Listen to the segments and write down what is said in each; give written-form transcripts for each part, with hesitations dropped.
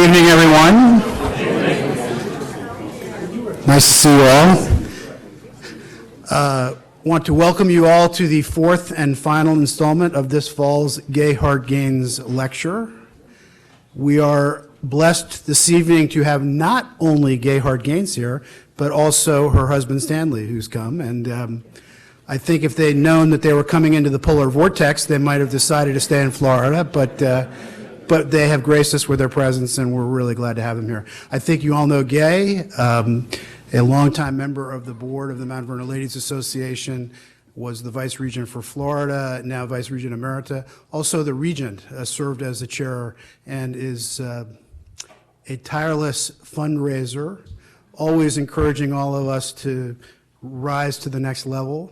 evening, everyone. Nice to see you all. Want to welcome you all to the fourth and final installment of this fall's Gay Heart Gains lecture. We are blessed this evening to have not only Gay Heart Gains here, but also her husband Stanley, who's come. And I think if they'd known that they were coming into the polar vortex, they might have decided to stay in Florida, but they have graced us with their presence, and we're really glad to have them here. I think you all know Gay, a longtime member of the board of the Mount Vernon Ladies Association, was the vice regent for Florida, now vice regent emerita. Also the regent served as the chair and is a tireless fundraiser, always encouraging all of us to rise to the next level.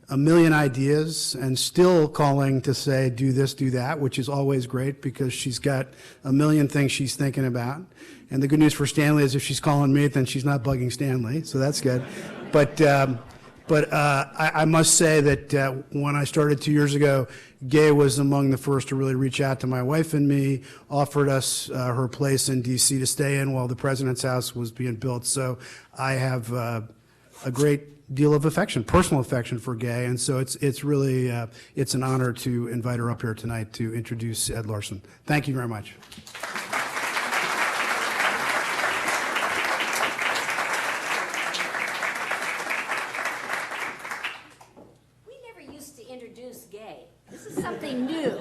A million ideas, and still calling to say, do this, do that, which is always great because she's got a million things she's thinking about. And the good news for Stanley is if she's calling me, then she's not bugging Stanley, so that's good. But I must say that when I started 2 years ago, Gay was among the first to really reach out to my wife and me, offered us her place in D.C. to stay in while the president's house was being built. So I have a great deal of affection, personal affection for Gay, and so it's really it's an honor to invite her up here tonight to introduce Ed Larson. Thank you very much. We never used to introduce Gay. This is something new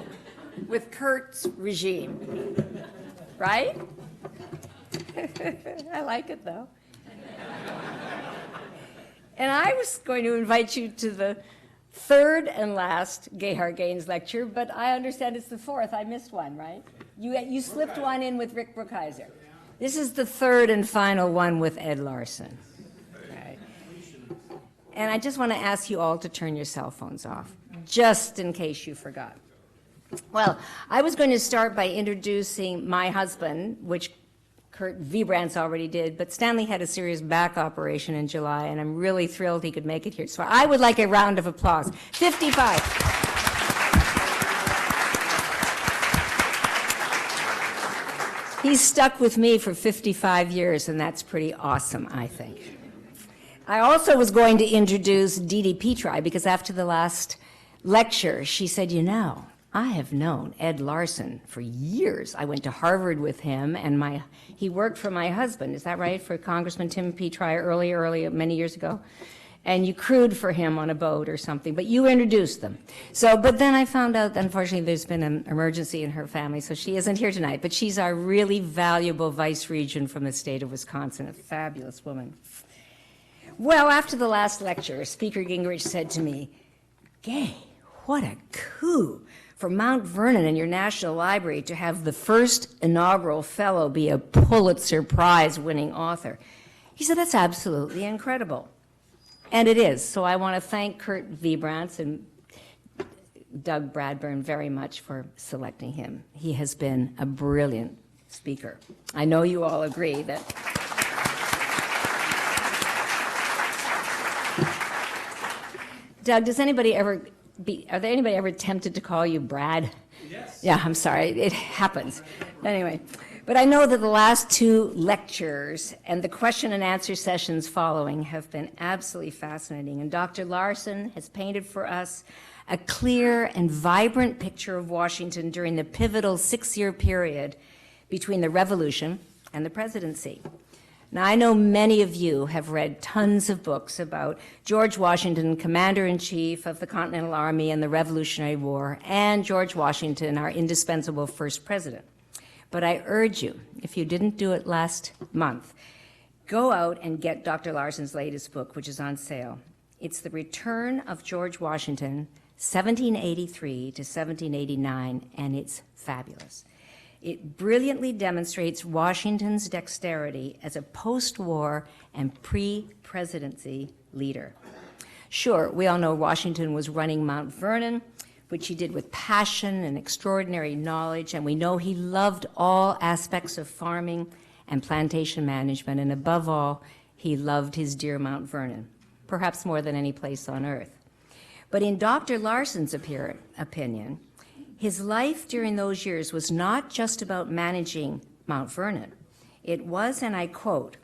with Kurt's regime, right? I like it though. And I was going to invite you to the third and last Gay Heart Gains lecture, but I understand it's the fourth. I missed one, right? You slipped one in with Rick Brookhiser. This is the third and final one with Ed Larson. Right. And I just want to ask you all to turn your cell phones off, just in case you forgot. Well, I was going to start by introducing my husband, which Kurt Vbrandts already did, but Stanley had a serious back operation in July, and I'm really thrilled he could make it here. So I would like a round of applause. 55. He's stuck with me for 55 years, and that's pretty awesome, I think. I also was going to introduce Dee Dee Petri, because after the last lecture, she said, you know, I have known Ed Larson for years. I went to Harvard with him, and he worked for my husband. Is that right? For Congressman Tim Petri early, many years ago. And you crewed for him on a boat or something, but you introduced them. So, but then I found out, unfortunately, there's been an emergency in her family, so she isn't here tonight. But she's our really valuable vice regent from the state of Wisconsin, a fabulous woman. Well, after the last lecture, Speaker Gingrich said to me, Gay, what a coup for Mount Vernon and your National Library to have the first inaugural fellow be a Pulitzer Prize-winning author. He said, that's absolutely incredible. And it is. So I want to thank Kurt Vbrandts and Doug Bradburn very much for selecting him. He has been a brilliant speaker. I know you all agree that. Doug, does anybody ever anybody ever tempted to call you Brad? Yes. Yeah, I'm sorry, it happens. Anyway, but I know that the last two lectures and the question and answer sessions following have been absolutely fascinating. And Dr. Larson has painted for us a clear and vibrant picture of Washington during the pivotal 6-year period between the Revolution and the presidency. Now, I know many of you have read tons of books about George Washington, Commander-in-Chief of the Continental Army and the Revolutionary War, and George Washington, our indispensable first president. But I urge you, if you didn't do it last month, go out and get Dr. Larson's latest book, which is on sale. It's The Return of George Washington, 1783 to 1789, and it's fabulous. It brilliantly demonstrates Washington's dexterity as a post-war and pre-presidency leader. Sure, we all know Washington was running Mount Vernon, which he did with passion and extraordinary knowledge, and we know he loved all aspects of farming and plantation management, and above all, he loved his dear Mount Vernon, perhaps more than any place on earth. But in Dr. Larson's opinion, his life during those years was not just about managing Mount Vernon. It was, and I quote,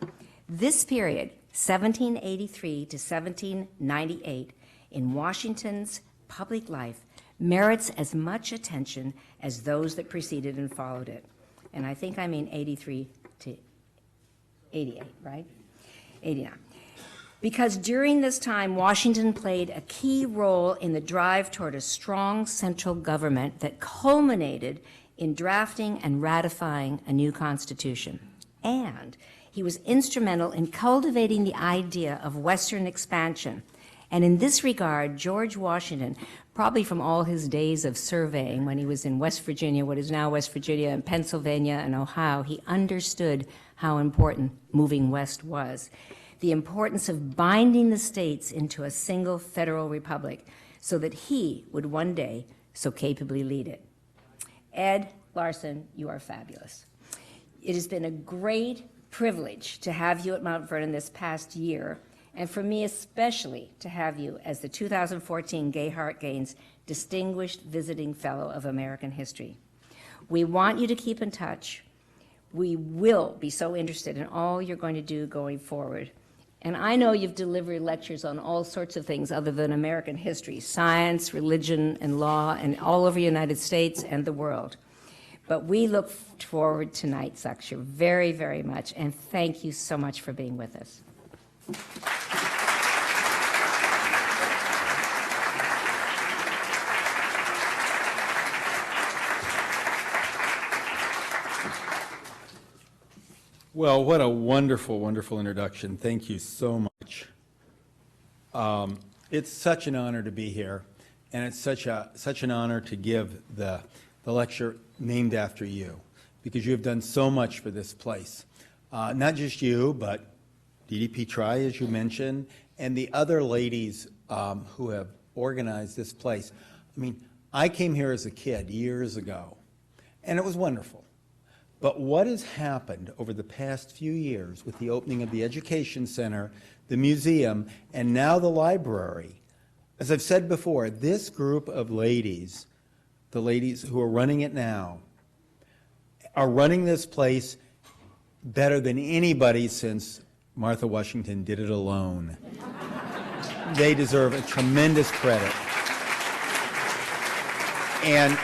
"This period, 1783 to 1798, in Washington's public life merits as much attention as those that preceded and followed it." And I think I mean 83 to 88, right? 89. Because during this time, Washington played a key role in the drive toward a strong central government that culminated in drafting and ratifying a new constitution. And he was instrumental in cultivating the idea of Western expansion. And in this regard, George Washington, probably from all his days of surveying when he was in West Virginia, what is now West Virginia, and Pennsylvania and Ohio, he understood how important moving west was. The importance of binding the states into a single federal republic so that he would one day so capably lead it. Ed, Larson, you are fabulous. It has been a great privilege to have you at Mount Vernon this past year, and for me especially to have you as the 2014 Gay Hart Gaines Distinguished Visiting Fellow of American History. We want you to keep in touch. We will be so interested in all you're going to do going forward. And I know you've delivered lectures on all sorts of things other than American history, science, religion, and law, and all over the United States and the world. But we look forward to tonight's lecture very, very much, and thank you so much for being with us. Well, what a wonderful, wonderful introduction. Thank you so much. It's such an honor to be here, and it's such an honor to give the lecture named after you, because you have done so much for this place. Not just you, but DDP Tri, as you mentioned, and the other ladies who have organized this place. I mean, I came here as a kid years ago, and it was wonderful. But what has happened over the past few years with the opening of the Education Center, the museum, and now the library, as I've said before, this group of ladies, the ladies who are running it now, are running this place better than anybody since Martha Washington did it alone. They deserve a tremendous credit. And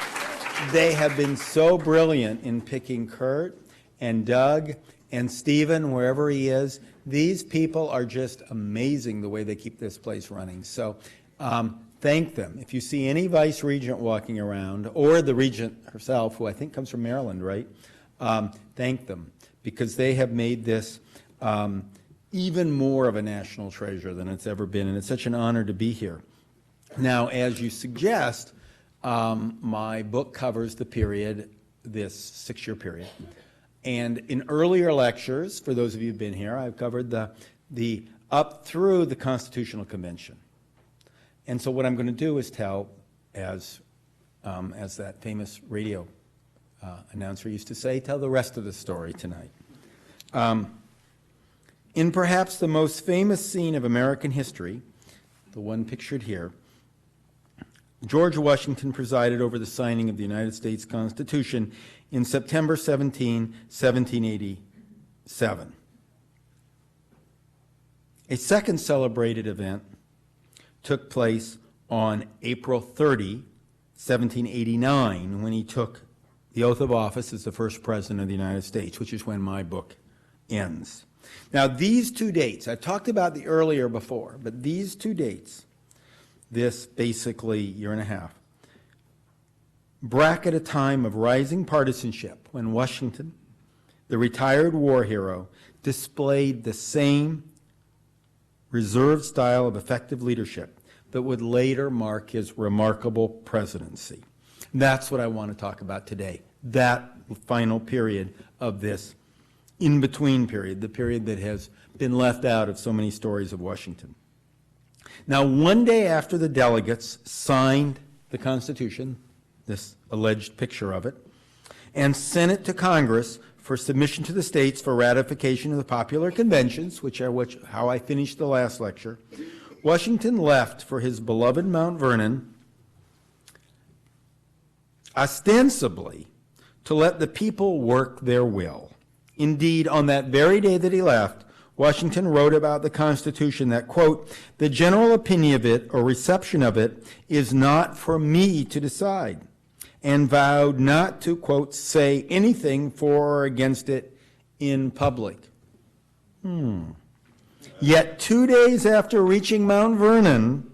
they have been so brilliant in picking Kurt and Doug and Stephen, wherever he is. These people are just amazing the way they keep this place running. So thank them. If you see any vice regent walking around, or the regent herself, who I think comes from Maryland, right? Thank them, because they have made this even more of a national treasure than it's ever been, and it's such an honor to be here. Now, as you suggest, my book covers the period, this 6-year period. And in earlier lectures, for those of you who've been here, I've covered the up through the Constitutional Convention. And so what I'm going to do is tell, as that famous radio announcer used to say, tell the rest of the story tonight. In perhaps the most famous scene of American history, the one pictured here, George Washington presided over the signing of the United States Constitution in September 17, 1787. A second celebrated event took place on April 30, 1789, when he took the oath of office as the first president of the United States, which is when my book ends. Now, these two dates, I've talked about the earlier before, but these two dates, this basically year and a half, bracket a time of rising partisanship when Washington, the retired war hero, displayed the same reserved style of effective leadership that would later mark his remarkable presidency. And that's what I want to talk about today, that final period of this in-between period, the period that has been left out of so many stories of Washington. Now, one day after the delegates signed the Constitution, this alleged picture of it, and sent it to Congress for submission to the states for ratification of the popular conventions, which how I finished the last lecture, Washington left for his beloved Mount Vernon, ostensibly to let the people work their will. Indeed, on that very day that he left, Washington wrote about the Constitution that, quote, the general opinion of it or reception of it is not for me to decide, and vowed not to, quote, say anything for or against it in public. Yet 2 days after reaching Mount Vernon,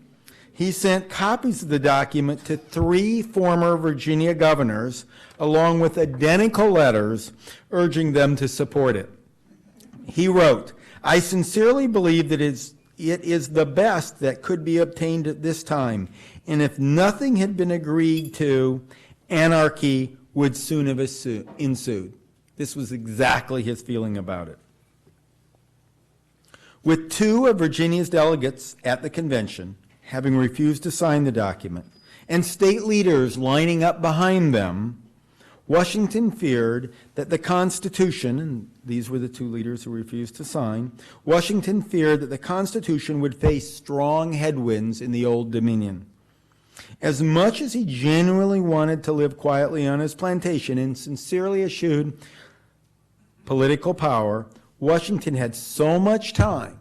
he sent copies of the document to 3 former Virginia governors, along with identical letters urging them to support it. He wrote, I sincerely believe that it is the best that could be obtained at this time, and if nothing had been agreed to, anarchy would soon have ensued. This was exactly his feeling about it. With 2 of Virginia's delegates at the convention having refused to sign the document, and state leaders lining up behind them, Washington feared that the Constitution, and these were the 2 leaders who refused to sign, Washington feared that the Constitution would face strong headwinds in the Old Dominion. As much as he genuinely wanted to live quietly on his plantation and sincerely eschewed political power, Washington had so much time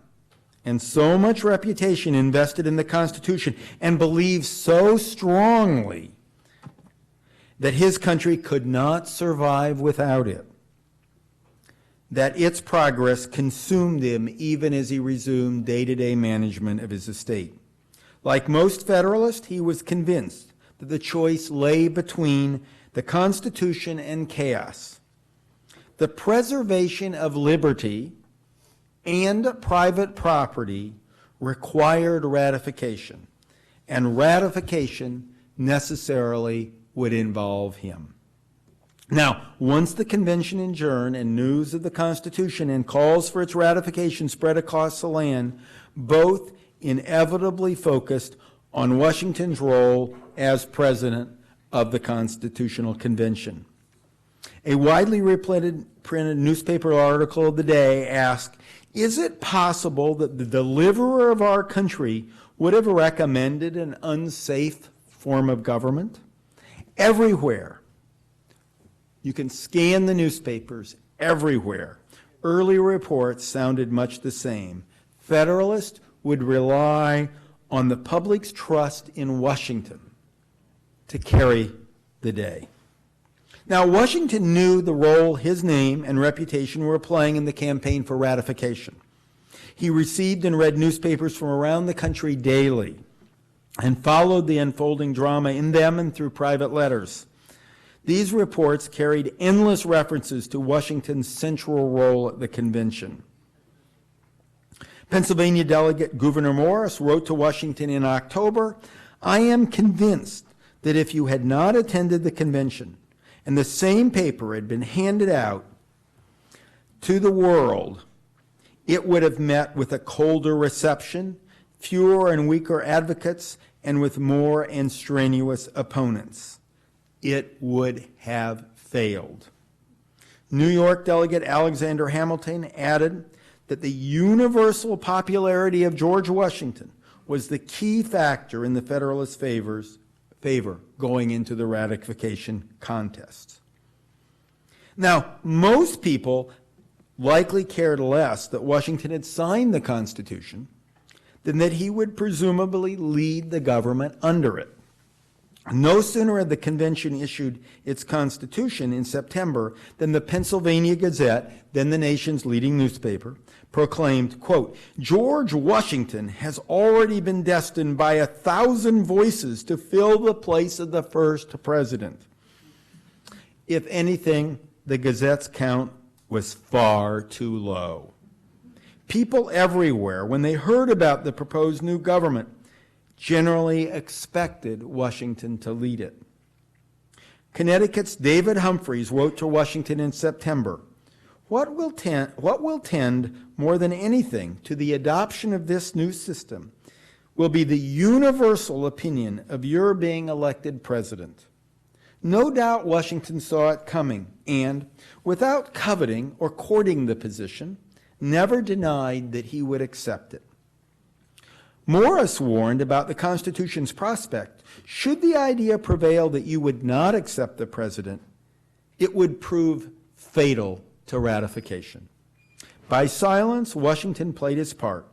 and so much reputation invested in the Constitution and believed so strongly that his country could not survive without it, that its progress consumed him even as he resumed day-to-day management of his estate. Like most Federalists, he was convinced that the choice lay between the Constitution and chaos. The preservation of liberty and private property required ratification, and ratification necessarily would involve him. Now, once the convention adjourned and news of the Constitution and calls for its ratification spread across the land, both inevitably focused on Washington's role as president of the Constitutional Convention. A widely printed newspaper article of the day asked, is it possible that the deliverer of our country would have recommended an unsafe form of government? Everywhere, you can scan the newspapers, everywhere, early reports sounded much the same. Federalists would rely on the public's trust in Washington to carry the day. Now, Washington knew the role his name and reputation were playing in the campaign for ratification. He received and read newspapers from around the country daily and followed the unfolding drama in them and through private letters. These reports carried endless references to Washington's central role at the convention. Pennsylvania delegate Gouverneur Morris wrote to Washington in October, I am convinced that if you had not attended the convention and the same paper had been handed out to the world, it would have met with a colder reception, fewer and weaker advocates, and with more and strenuous opponents. It would have failed. New York delegate Alexander Hamilton added that the universal popularity of George Washington was the key factor in the Federalist favor going into the ratification contest. Now, most people likely cared less that Washington had signed the Constitution than that he would presumably lead the government under it. No sooner had the convention issued its Constitution in September than the Pennsylvania Gazette, then the nation's leading newspaper, proclaimed, quote, George Washington has already been destined by 1,000 voices to fill the place of the first president. If anything, the Gazette's count was far too low. People everywhere, when they heard about the proposed new government, generally expected Washington to lead it. Connecticut's David Humphreys wrote to Washington in September, What will tend more than anything to the adoption of this new system will be the universal opinion of your being elected president. No doubt Washington saw it coming and, without coveting or courting the position, never denied that he would accept it. Morris warned about the Constitution's prospect should the idea prevail that you would not accept the president it would prove fatal to ratification. By silence, Washington played his part.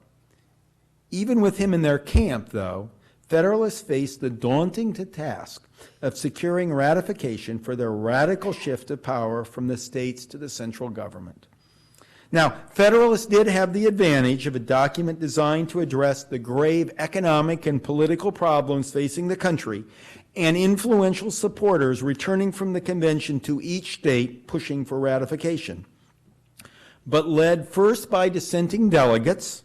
Even with him in their camp, though, Federalists faced the daunting task of securing ratification for their radical shift of power from the states to the central government. Now, Federalists did have the advantage of a document designed to address the grave economic and political problems facing the country, and influential supporters returning from the convention to each state pushing for ratification. But led first by dissenting delegates,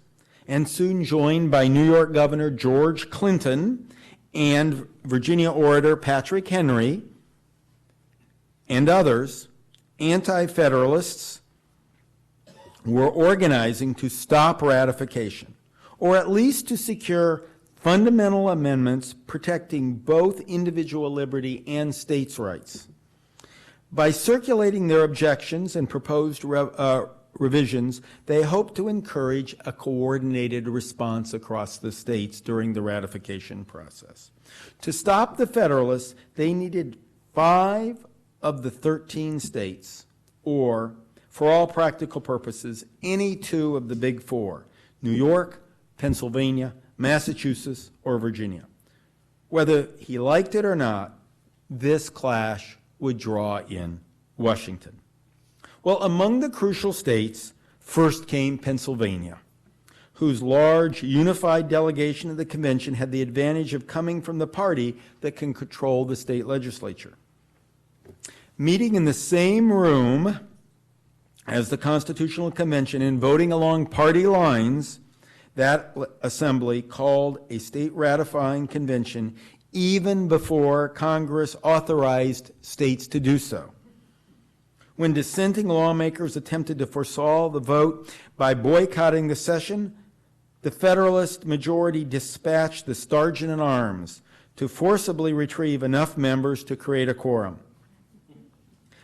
and soon joined by New York Governor George Clinton and Virginia orator Patrick Henry and others, anti-federalists were organizing to stop ratification, or at least to secure fundamental amendments protecting both individual liberty and states' rights. By circulating their objections and proposed revisions, they hope to encourage a coordinated response across the states during the ratification process. To stop the Federalists, they needed 5 of the 13 states, or, for all practical purposes, any 2 of the big 4, New York, Pennsylvania, Massachusetts, or Virginia. Whether he liked it or not, this clash would draw in Washington. Well, among the crucial states, first came Pennsylvania, whose large unified delegation of the convention had the advantage of coming from the party that can control the state legislature. Meeting in the same room as the Constitutional Convention and voting along party lines, that assembly called a state ratifying convention even before Congress authorized states to do so. When dissenting lawmakers attempted to forestall the vote by boycotting the session, the Federalist majority dispatched the sergeant-at-arms to forcibly retrieve enough members to create a quorum.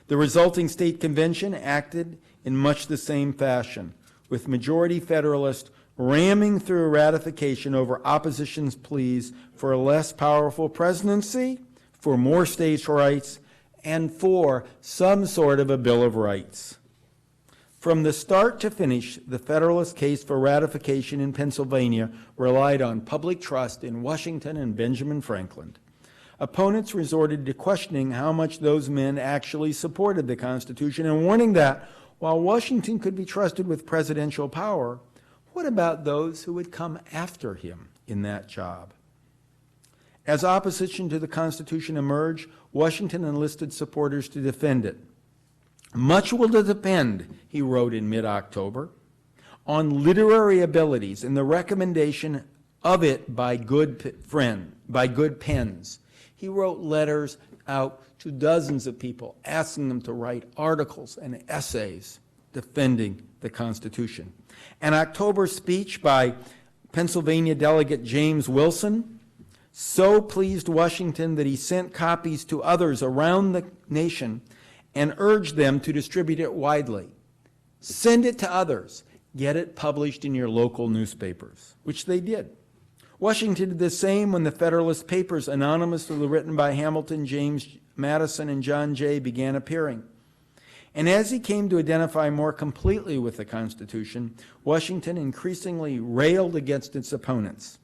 The resulting state convention acted in much the same fashion, with majority Federalists ramming through ratification over opposition's pleas for a less powerful presidency, for more states' rights, and for some sort of a Bill of Rights. From the start to finish, the Federalist case for ratification in Pennsylvania relied on public trust in Washington and Benjamin Franklin. Opponents resorted to questioning how much those men actually supported the Constitution and warning that, while Washington could be trusted with presidential power, what about those who would come after him in that job? As opposition to the Constitution emerged, Washington enlisted supporters to defend it. Much will depend, he wrote in mid-October, on literary abilities and the recommendation of it by good pens. He wrote letters out to dozens of people, asking them to write articles and essays defending the Constitution. An October speech by Pennsylvania delegate James Wilson so pleased Washington that he sent copies to others around the nation and urged them to distribute it widely. Send it to others. Get it published in your local newspapers, which they did. Washington did the same when the Federalist Papers, anonymously written by Hamilton, James Madison, and John Jay, began appearing. And as he came to identify more completely with the Constitution, Washington increasingly railed against its opponents.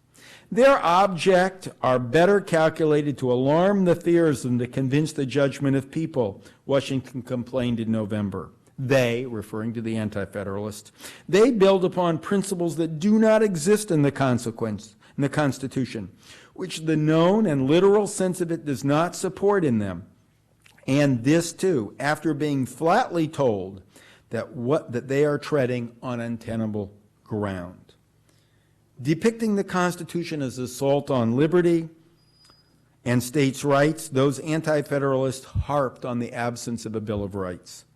Their object are better calculated to alarm the fears than to convince the judgment of people, Washington complained in November. They, referring to the Anti-Federalists, they build upon principles that do not exist in the Constitution, which the known and literal sense of it does not support in them. And this, too, after being flatly told that they are treading on untenable ground. Depicting the Constitution as an assault on liberty and states' rights, those anti-federalists harped on the absence of a Bill of Rights.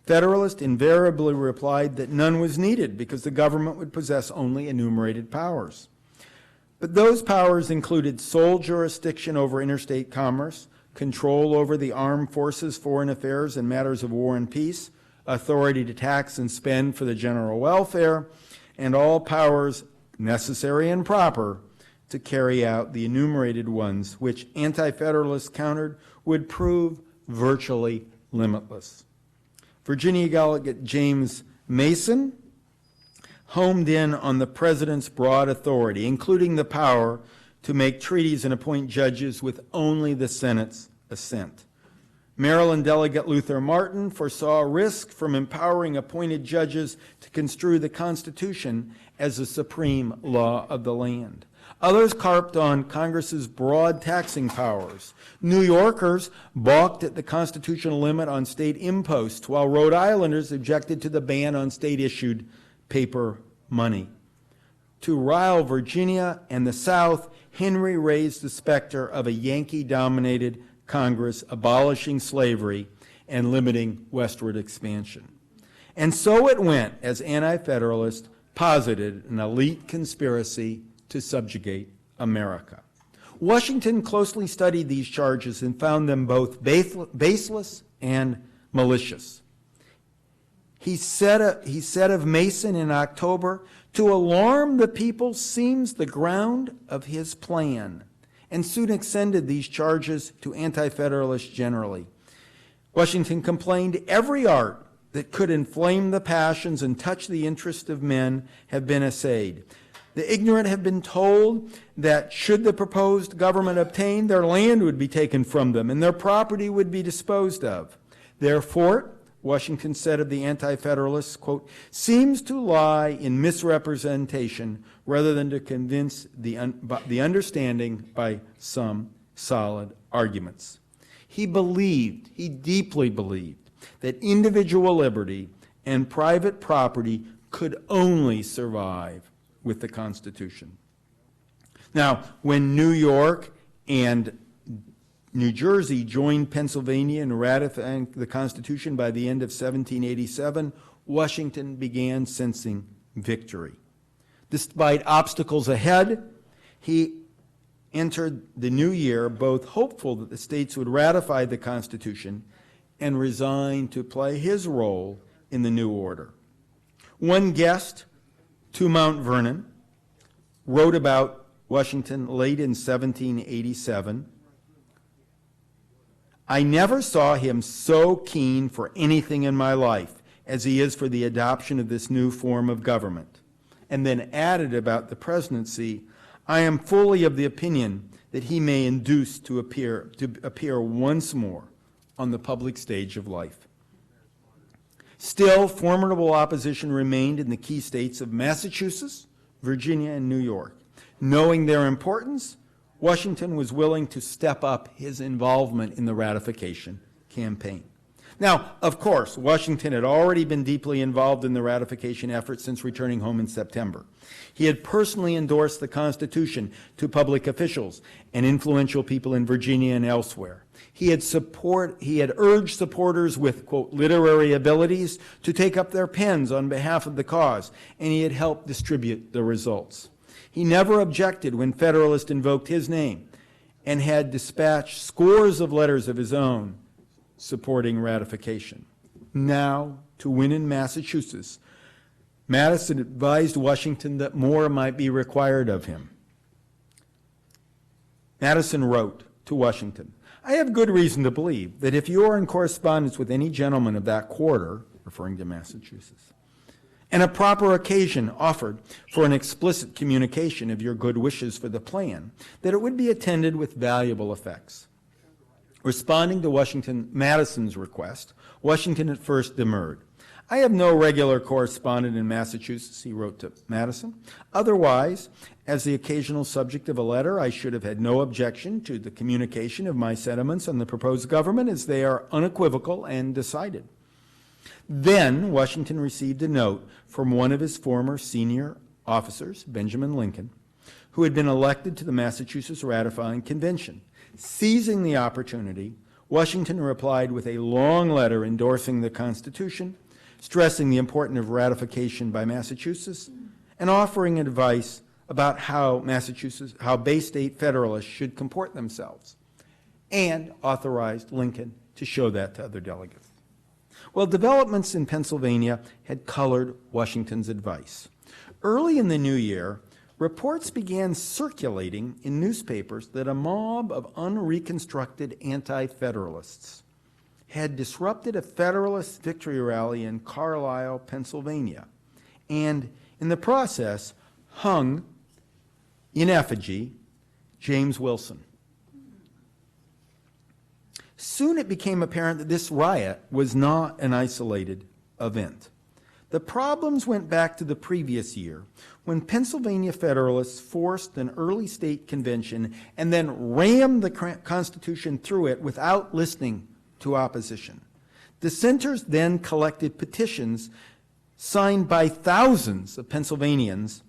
Federalists invariably replied that none was needed because the government would possess only enumerated powers. But those powers included sole jurisdiction over interstate commerce, control over the armed forces, foreign affairs, and matters of war and peace, authority to tax and spend for the general welfare, and all powers necessary and proper to carry out the enumerated ones, which anti-federalists countered would prove virtually limitless. Virginia delegate James Mason homed in on the president's broad authority, including the power to make treaties and appoint judges with only the Senate's assent. Maryland delegate Luther Martin foresaw a risk from empowering appointed judges to construe the Constitution as the supreme law of the land. Others carped on Congress's broad taxing powers. New Yorkers balked at the constitutional limit on state imposts, while Rhode Islanders objected to the ban on state-issued paper money. To rile Virginia and the South, Henry raised the specter of a Yankee-dominated Congress abolishing slavery and limiting westward expansion. And so it went as Anti-Federalists posited an elite conspiracy to subjugate America. Washington closely studied these charges and found them both baseless and malicious. He said of Mason in October, "To alarm the people seems the ground of his plan," and soon extended these charges to Anti-Federalists generally. Washington complained, "Every art that could inflame the passions and touch the interest of men have been essayed. The ignorant have been told that should the proposed government obtain, their land would be taken from them and their property would be disposed of. Therefore," Washington said of the Anti-Federalists, quote, "seems to lie in misrepresentation rather than to convince the understanding by some solid arguments." He deeply believed, that individual liberty and private property could only survive with the Constitution. Now, when New York and New Jersey joined Pennsylvania in ratifying the Constitution by the end of 1787, Washington began sensing victory. Despite obstacles ahead, he entered the new year both hopeful that the states would ratify the Constitution and resigned to play his role in the new order. One guest to Mount Vernon wrote about Washington late in 1787, "I never saw him so keen for anything in my life as he is for the adoption of this new form of government," and then added about the presidency, "I am fully of the opinion that he may induce to appear once more on the public stage of life." Still, formidable opposition remained in the key states of Massachusetts, Virginia, and New York. Knowing their importance, Washington was willing to step up his involvement in the ratification campaign. Now, of course, Washington had already been deeply involved in the ratification effort since returning home in September. He had personally endorsed the Constitution to public officials and influential people in Virginia and elsewhere. He had urged supporters with, quote, literary abilities to take up their pens on behalf of the cause, and he had helped distribute the results. He never objected when Federalists invoked his name and had dispatched scores of letters of his own supporting ratification. Now, to win in Massachusetts, Madison advised Washington that more might be required of him. Madison wrote to Washington, "I have good reason to believe that if you are in correspondence with any gentleman of that quarter," referring to Massachusetts, "and a proper occasion offered for an explicit communication of your good wishes for the plan, that it would be attended with valuable effects." Responding to Madison's request, Washington at first demurred. "I have no regular correspondent in Massachusetts," he wrote to Madison. "Otherwise, as the occasional subject of a letter, I should have had no objection to the communication of my sentiments on the proposed government, as they are unequivocal and decided." Then Washington received a note from one of his former senior officers, Benjamin Lincoln, who had been elected to the Massachusetts Ratifying Convention. Seizing the opportunity, Washington replied with a long letter endorsing the Constitution, stressing the importance of ratification by Massachusetts, and offering advice about how Bay State Federalists should comport themselves, and authorized Lincoln to show that to other delegates. Well, developments in Pennsylvania had colored Washington's advice. Early in the new year, reports began circulating in newspapers that a mob of unreconstructed anti-federalists had disrupted a Federalist victory rally in Carlisle, Pennsylvania, and in the process hung in effigy James Wilson. Soon it became apparent that this riot was not an isolated event. The problems went back to the previous year, when Pennsylvania Federalists forced an early state convention and then rammed the Constitution through it without listening to opposition. Dissenters then collected petitions signed by thousands of Pennsylvanians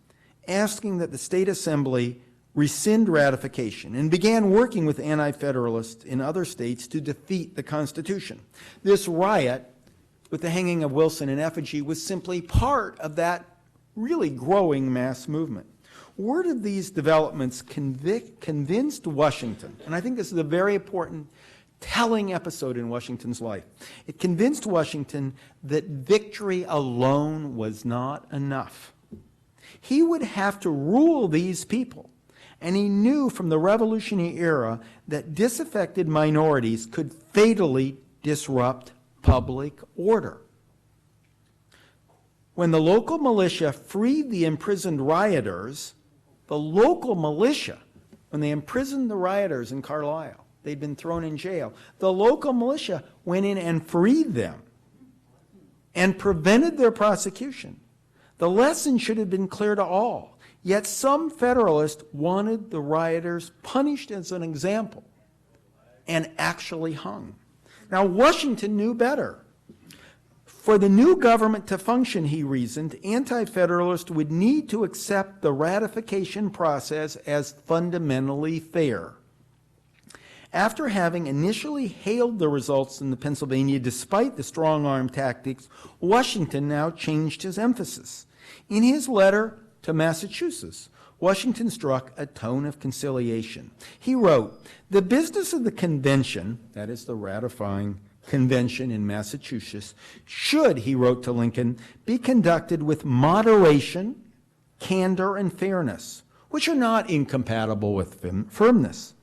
asking that the state assembly rescind ratification and began working with anti-federalists in other states to defeat the Constitution. This riot with the hanging of Wilson in effigy was simply part of that really growing mass movement. Word of these developments convinced Washington, and I think this is a very important telling episode in Washington's life. It convinced Washington that victory alone was not enough. He would have to rule these people, and he knew from the Revolutionary era that disaffected minorities could fatally disrupt public order. When the local militia freed the imprisoned rioters, when they imprisoned the rioters in Carlisle, they'd been thrown in jail, the local militia went in and freed them and prevented their prosecution. The lesson should have been clear to all. Yet some Federalists wanted the rioters punished as an example and actually hung. Now, Washington knew better. For the new government to function, he reasoned, anti-federalists would need to accept the ratification process as fundamentally fair. After having initially hailed the results in Pennsylvania despite the strong-arm tactics, Washington now changed his emphasis. In his letter to Massachusetts, Washington struck a tone of conciliation. He wrote, "The business of the convention," that is the ratifying convention in Massachusetts, "should," he wrote to Lincoln, "be conducted with moderation, candor, and fairness, which are not incompatible with firmness.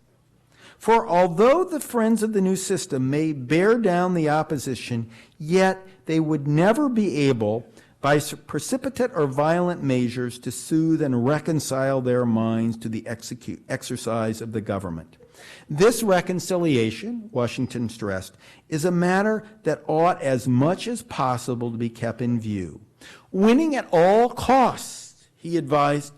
For although the friends of the new system may bear down the opposition, yet they would never be able, by precipitate or violent measures, to soothe and reconcile their minds to the exercise of the government. This reconciliation," Washington stressed, "is a matter that ought as much as possible to be kept in view. Winning at all costs," he advised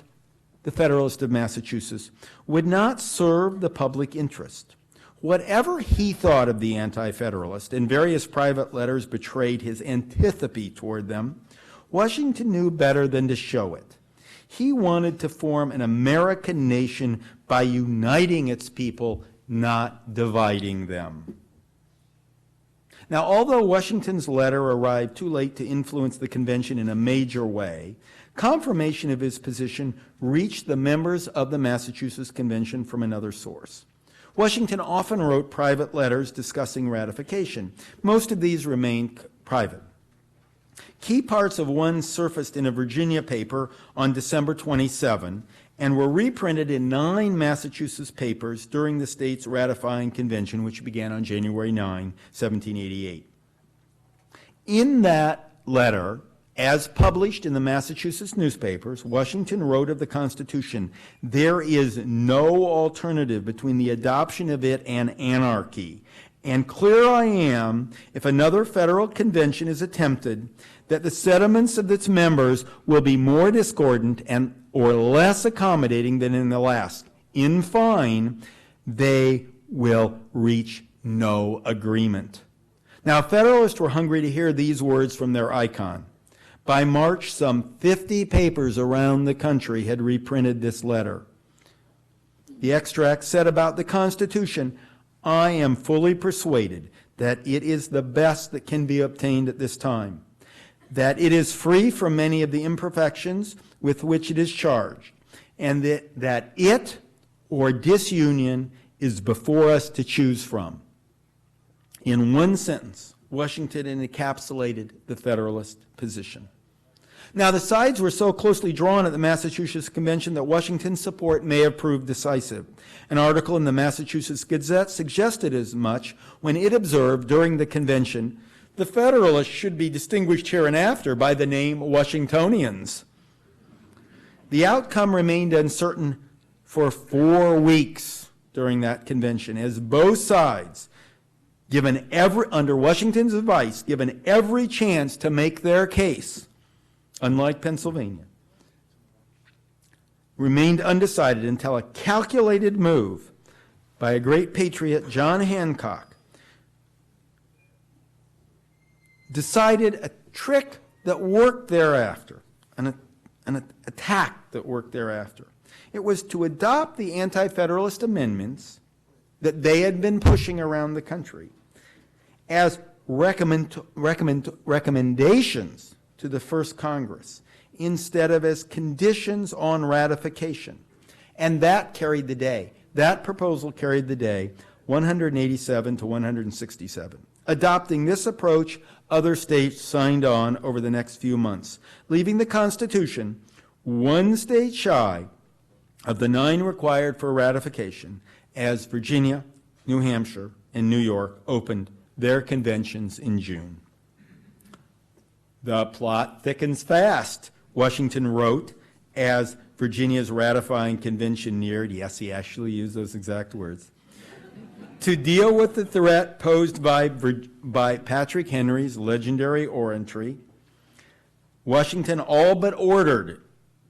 the Federalists of Massachusetts, "would not serve the public interest." Whatever he thought of the anti-federalist, and various private letters betrayed his antipathy toward them, Washington knew better than to show it. He wanted to form an American nation by uniting its people, not dividing them. Now, although Washington's letter arrived too late to influence the convention in a major way, confirmation of his position reached the members of the Massachusetts Convention from another source. Washington often wrote private letters discussing ratification. Most of these remained private. Key parts of one surfaced in a Virginia paper on December 27 and were reprinted in 9 Massachusetts papers during the state's ratifying convention, which began on January 9, 1788. In that letter, as published in the Massachusetts newspapers, Washington wrote of the Constitution, "There is no alternative between the adoption of it and anarchy. And clear I am, if another federal convention is attempted, that the sentiments of its members will be more discordant and or less accommodating than in the last. In fine, they will reach no agreement." Now, Federalists were hungry to hear these words from their icon. By March, some 50 papers around the country had reprinted this letter. The extract said about the Constitution, "I am fully persuaded that it is the best that can be obtained at this time, that it is free from many of the imperfections with which it is charged, and that it or disunion is before us to choose from." In one sentence, Washington encapsulated the Federalist position. Now, the sides were so closely drawn at the Massachusetts Convention that Washington's support may have proved decisive. An article in the Massachusetts Gazette suggested as much when it observed during the convention, the Federalists should be distinguished hereinafter by the name Washingtonians. The outcome remained uncertain for 4 weeks during that convention, as both sides, under Washington's advice, given every chance to make their case, unlike Pennsylvania, remained undecided until a calculated move by a great patriot, John Hancock, decided a trick that worked thereafter, an attack that worked thereafter. It was to adopt the Anti-Federalist amendments that they had been pushing around the country as recommendations to the first Congress instead of as conditions on ratification. And that carried the day. That proposal carried the day, 187 to 167. Adopting this approach, other states signed on over the next few months, leaving the Constitution one state shy of the 9 required for ratification as Virginia, New Hampshire, and New York opened their conventions in June. The plot thickens fast, Washington wrote, as Virginia's ratifying convention neared. Yes, he actually used those exact words. To deal with the threat posed by Patrick Henry's legendary oratory, Washington all but ordered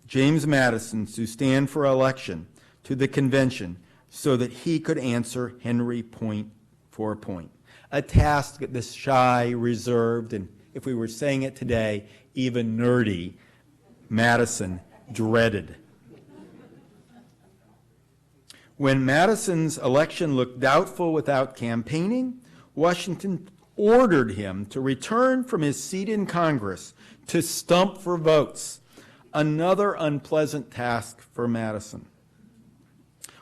James Madison to stand for election to the convention so that he could answer Henry point for point. A task that the shy, reserved, and if we were saying it today, even nerdy, Madison dreaded. When Madison's election looked doubtful without campaigning, Washington ordered him to return from his seat in Congress to stump for votes, another unpleasant task for Madison.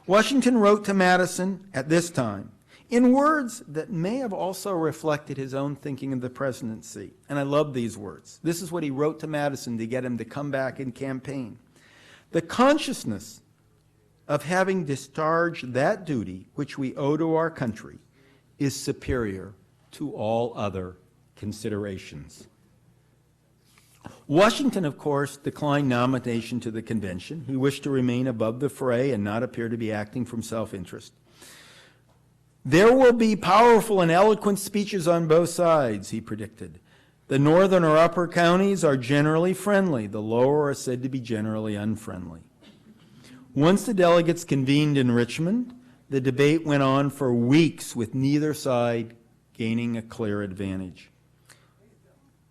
Washington wrote to Madison at this time in words that may have also reflected his own thinking of the presidency. And I love these words. This is what he wrote to Madison to get him to come back and campaign. The consciousness of having discharged that duty which we owe to our country is superior to all other considerations. Washington, of course, declined nomination to the convention. He wished to remain above the fray and not appear to be acting from self-interest. There will be powerful and eloquent speeches on both sides, he predicted. The northern or upper counties are generally friendly. The lower are said to be generally unfriendly. Once the delegates convened in Richmond, the debate went on for weeks with neither side gaining a clear advantage.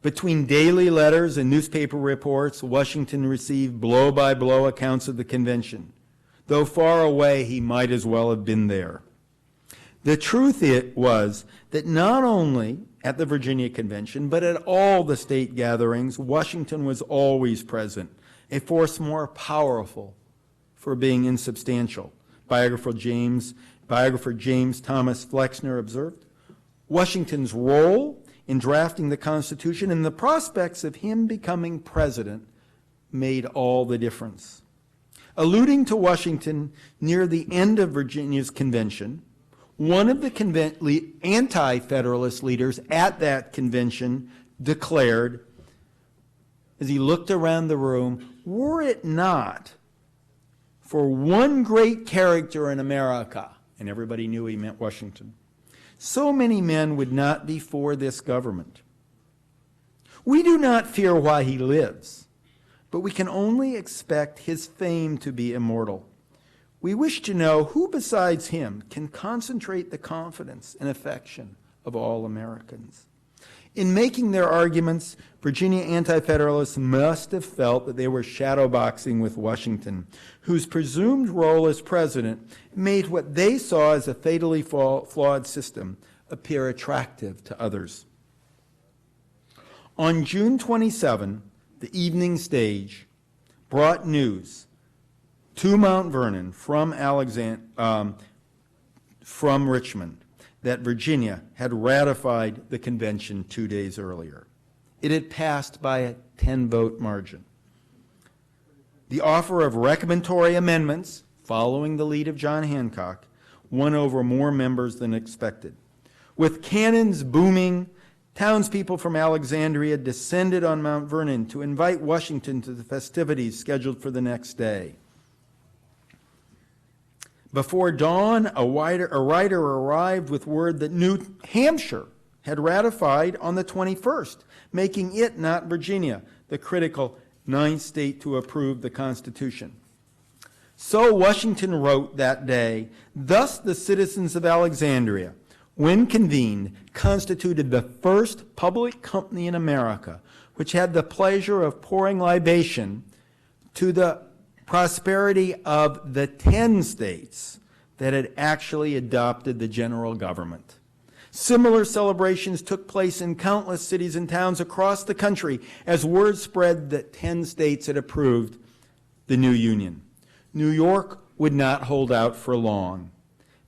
Between daily letters and newspaper reports, Washington received blow-by-blow accounts of the convention. Though far away, he might as well have been there. The truth was that not only at the Virginia Convention, but at all the state gatherings, Washington was always present, a force more powerful for being insubstantial. Biographer James Thomas Flexner observed, Washington's role in drafting the Constitution and the prospects of him becoming president made all the difference. Alluding to Washington near the end of Virginia's convention, one of the anti-Federalist leaders at that convention declared, as he looked around the room, were it not for one great character in America, and everybody knew he meant Washington, so many men would not be for this government. We do not fear why he lives, but we can only expect his fame to be immortal. We wish to know who besides him can concentrate the confidence and affection of all Americans. In making their arguments, Virginia Anti-Federalists must have felt that they were shadowboxing with Washington, whose presumed role as president made what they saw as a fatally flawed system appear attractive to others. On June 27, the evening stage brought news to Mount Vernon from Richmond that Virginia had ratified the convention 2 days earlier. It had passed by a 10-vote margin. The offer of recommendatory amendments, following the lead of John Hancock, won over more members than expected. With cannons booming, townspeople from Alexandria descended on Mount Vernon to invite Washington to the festivities scheduled for the next day. Before dawn, a writer arrived with word that New Hampshire had ratified on the 21st, making it, not Virginia, the critical ninth state to approve the Constitution. So Washington wrote that day, "Thus the citizens of Alexandria, when convened, constituted the first public company in America which had the pleasure of pouring libation to the prosperity of the 10 states that had actually adopted the general government." Similar celebrations took place in countless cities and towns across the country as word spread that 10 states had approved the new union. New York would not hold out for long.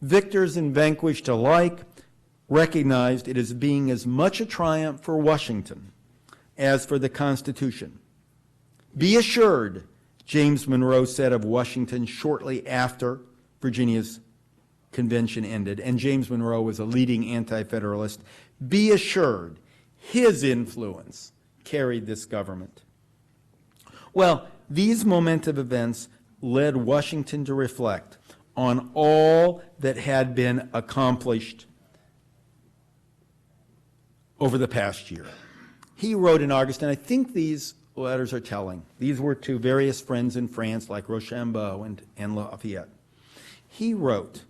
Victors and vanquished alike recognized it as being as much a triumph for Washington as for the Constitution. "Be assured," James Monroe said of Washington shortly after Virginia's convention ended, and James Monroe was a leading anti-federalist, "be assured his influence carried this government." Well, these momentous events led Washington to reflect on all that had been accomplished over the past year. He wrote in August, and I think these letters are telling. These were to various friends in France like Rochambeau and Lafayette. He wrote,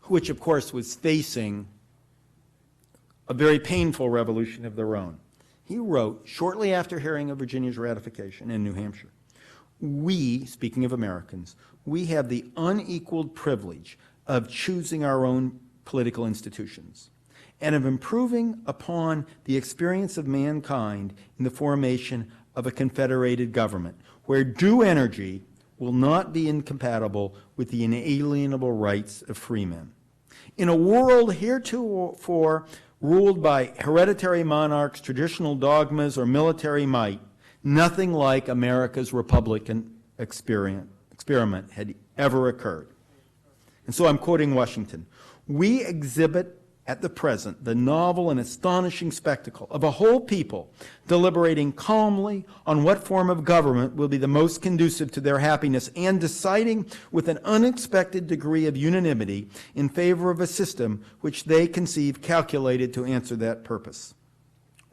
which of course was facing a very painful revolution of their own. He wrote, shortly after hearing of Virginia's ratification in New Hampshire, "We," speaking of Americans, "we have the unequaled privilege of choosing our own political institutions and of improving upon the experience of mankind in the formation of a confederated government where due energy will not be incompatible with the inalienable rights of free men. In a world heretofore ruled by hereditary monarchs, traditional dogmas, or military might, nothing like America's Republican experiment had ever occurred." And so I'm quoting Washington. "We exhibit at the present the novel and astonishing spectacle of a whole people deliberating calmly on what form of government will be the most conducive to their happiness and deciding with an unexpected degree of unanimity in favor of a system which they conceive calculated to answer that purpose.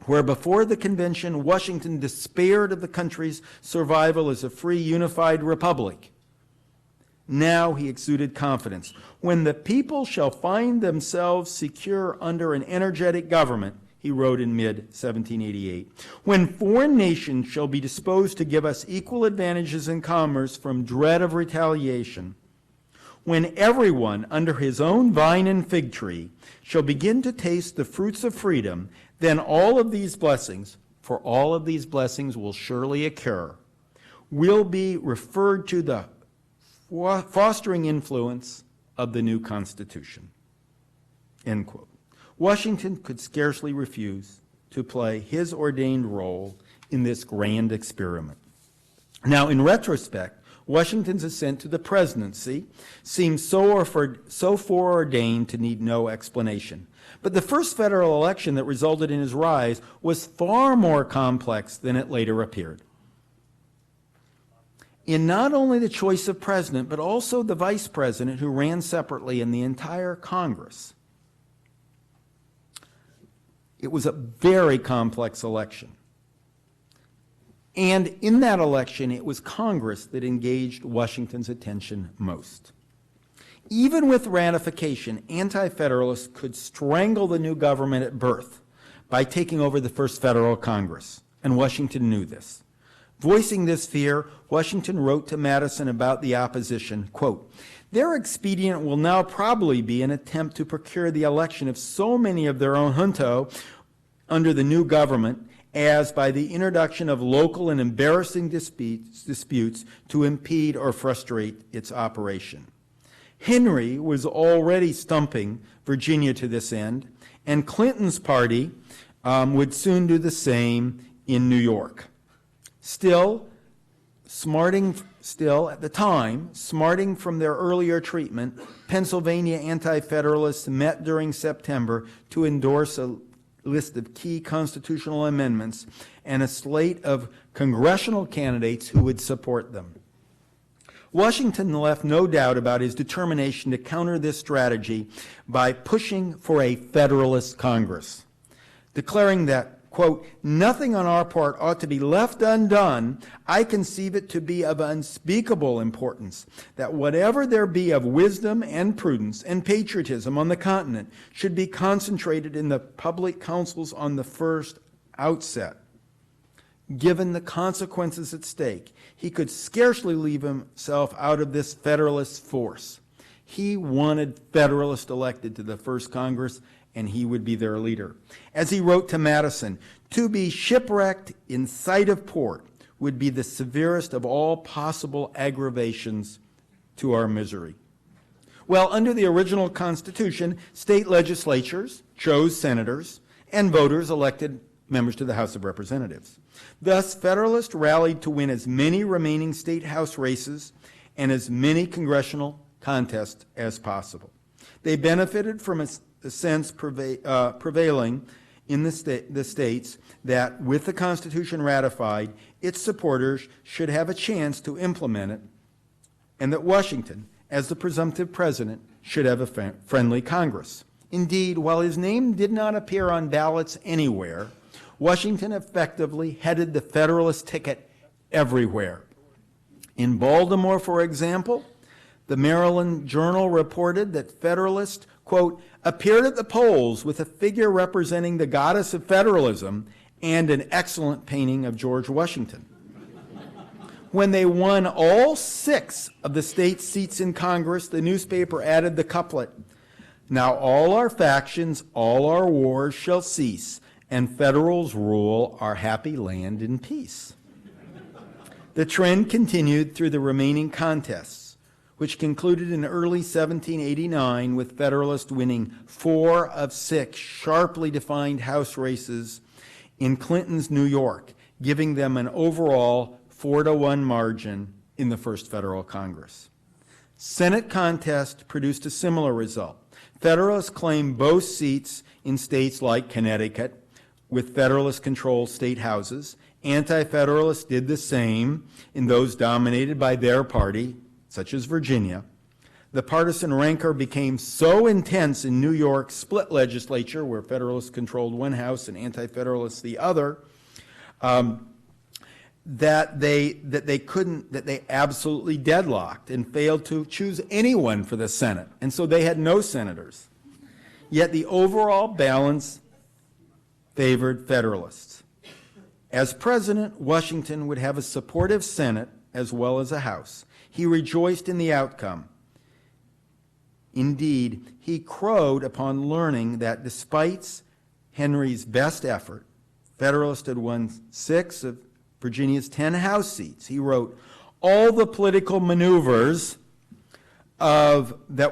Where before the convention Washington despaired of the country's survival as a free unified republic, now he exuded confidence. When the people shall find themselves secure under an energetic government," he wrote in mid-1788, "when foreign nations shall be disposed to give us equal advantages in commerce from dread of retaliation, when everyone under his own vine and fig tree shall begin to taste the fruits of freedom, then all of these blessings, for all of these blessings will surely occur, will be referred to the fostering influence of the new Constitution." End quote. Washington could scarcely refuse to play his ordained role in this grand experiment. Now, in retrospect, Washington's ascent to the presidency seems so foreordained to need no explanation. But the first federal election that resulted in his rise was far more complex than it later appeared. In not only the choice of president, but also the vice president who ran separately in the entire Congress. It was a very complex election. And in that election, it was Congress that engaged Washington's attention most. Even with ratification, anti-federalists could strangle the new government at birth by taking over the first federal Congress, and Washington knew this. Voicing this fear, Washington wrote to Madison about the opposition, quote, "Their expedient will now probably be an attempt to procure the election of so many of their own junto under the new government as by the introduction of local and embarrassing disputes to impede or frustrate its operation." Henry was already stumping Virginia to this end, and Clinton's party would soon do the same in New York. Still at the time, smarting from their earlier treatment, Pennsylvania Anti-Federalists met during September to endorse a list of key constitutional amendments and a slate of congressional candidates who would support them. Washington left no doubt about his determination to counter this strategy by pushing for a Federalist Congress, declaring that, quote, "Nothing on our part ought to be left undone. I conceive it to be of unspeakable importance that whatever there be of wisdom and prudence and patriotism on the continent should be concentrated in the public councils on the first outset. Given the consequences at stake, he could scarcely leave himself out of this Federalist force. He wanted Federalists elected to the first Congress, and he would be their leader." As he wrote to Madison, "To be shipwrecked in sight of port would be the severest of all possible aggravations to our misery." Well, under the original Constitution, state legislatures chose senators, and voters elected members to the House of Representatives. Thus, Federalists rallied to win as many remaining state House races and as many congressional contests as possible. They benefited from a sense prevailing in the states that with the Constitution ratified, its supporters should have a chance to implement it, and that Washington, as the presumptive president, should have a friendly Congress. Indeed, while his name did not appear on ballots anywhere, Washington effectively headed the Federalist ticket everywhere. In Baltimore, for example, the Maryland Journal reported that Federalists, quote, "appeared at the polls with a figure representing the goddess of federalism and an excellent painting of George Washington." When they won all 6 of the state seats in Congress, the newspaper added the couplet, "Now all our factions, all our wars shall cease, and federals rule our happy land in peace." The trend continued through the remaining contests, which concluded in early 1789 with Federalists winning 4 of 6 sharply defined House races in Clinton's New York, giving them an overall 4-1 margin in the first federal Congress. Senate contest produced a similar result. Federalists claimed both seats in states like Connecticut, with Federalist-controlled state houses. Anti-Federalists did the same in those dominated by their party, such as Virginia. The partisan rancor became so intense in New York's split legislature, where Federalists controlled one house and Anti-Federalists the other, that they absolutely deadlocked and failed to choose anyone for the Senate, and so they had no senators. Yet the overall balance favored Federalists. As president, Washington would have a supportive Senate as well as a House. He rejoiced in the outcome. Indeed, he crowed upon learning that despite Henry's best effort, Federalists had won 6 of Virginia's 10 House seats. He wrote, "All the political maneuvers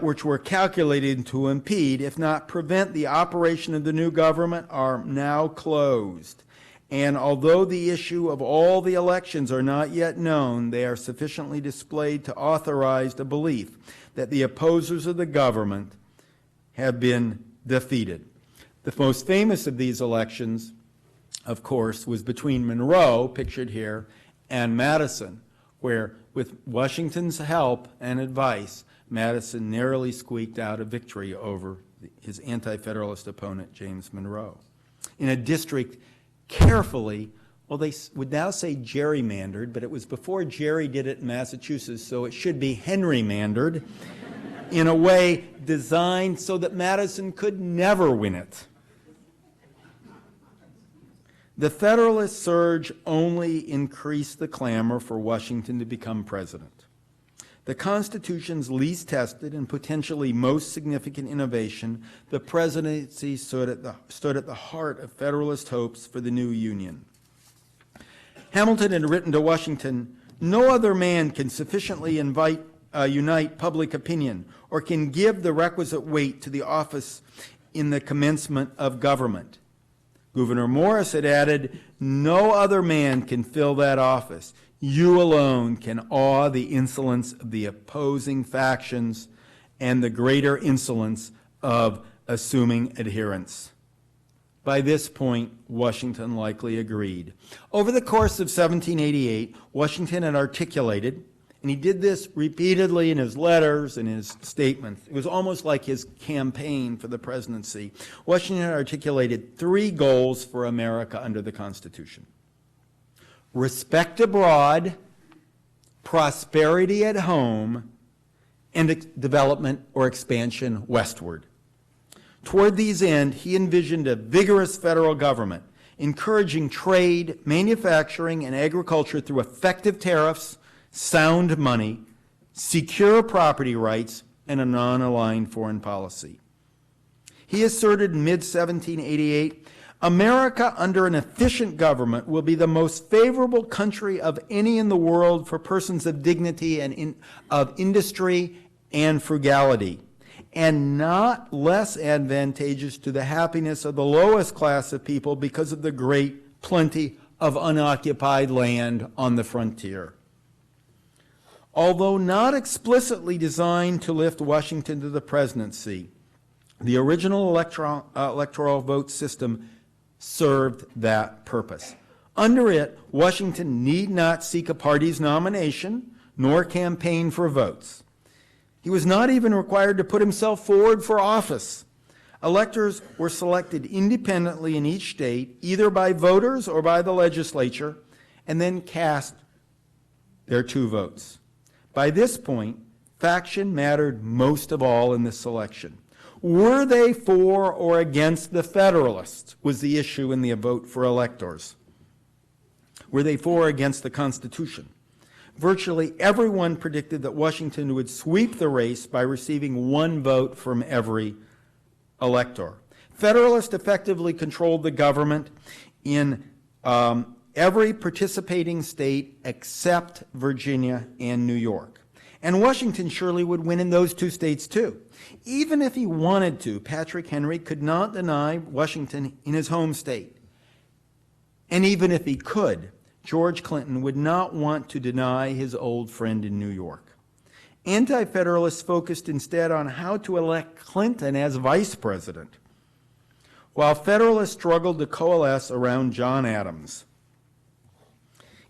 which were calculated to impede, if not prevent, the operation of the new government are now closed. And although the issue of all the elections are not yet known, they are sufficiently displayed to authorize the belief that the opposers of the government have been defeated." The most famous of these elections, of course, was between Monroe, pictured here, and Madison, where, with Washington's help and advice, Madison narrowly squeaked out a victory over his anti-Federalist opponent, James Monroe. In a district carefully, well, they would now say gerrymandered, but it was before Jerry did it in Massachusetts, so it should be Henry-mandered, in a way designed so that Madison could never win it. The Federalist surge only increased the clamor for Washington to become president. The Constitution's least tested and potentially most significant innovation, the presidency stood at the heart of Federalist hopes for the new Union. Hamilton had written to Washington, "No other man can sufficiently unite public opinion or can give the requisite weight to the office in the commencement of government. Gouverneur Morris had added, "No other man can fill that office. You alone can awe the insolence of the opposing factions and the greater insolence of assuming adherents." By this point, Washington likely agreed. Over the course of 1788, Washington had articulated, and he did this repeatedly in his letters and his statements. It was almost like his campaign for the presidency. Washington articulated 3 goals for America under the Constitution: respect abroad, prosperity at home, and development or expansion westward. Toward these ends, he envisioned a vigorous federal government, encouraging trade, manufacturing, and agriculture through effective tariffs, sound money, secure property rights, and a non-aligned foreign policy. He asserted in mid-1788, "America under an efficient government will be the most favorable country of any in the world for persons of dignity and of industry and frugality, and not less advantageous to the happiness of the lowest class of people because of the great plenty of unoccupied land on the frontier." Although not explicitly designed to lift Washington to the presidency, the original electoral vote system served that purpose. Under it, Washington need not seek a party's nomination nor campaign for votes. He was not even required to put himself forward for office. Electors were selected independently in each state, either by voters or by the legislature, and then cast their 2 votes. By this point, faction mattered most of all in this selection. Were they for or against the Federalists was the issue in the vote for electors. Were they for or against the Constitution? Virtually everyone predicted that Washington would sweep the race by receiving 1 vote from every elector. Federalists effectively controlled the government in every participating state except Virginia and New York. And Washington surely would win in those 2 states too. Even if he wanted to, Patrick Henry could not deny Washington in his home state. And even if he could, George Clinton would not want to deny his old friend in New York. Anti-Federalists focused instead on how to elect Clinton as vice president, while Federalists struggled to coalesce around John Adams.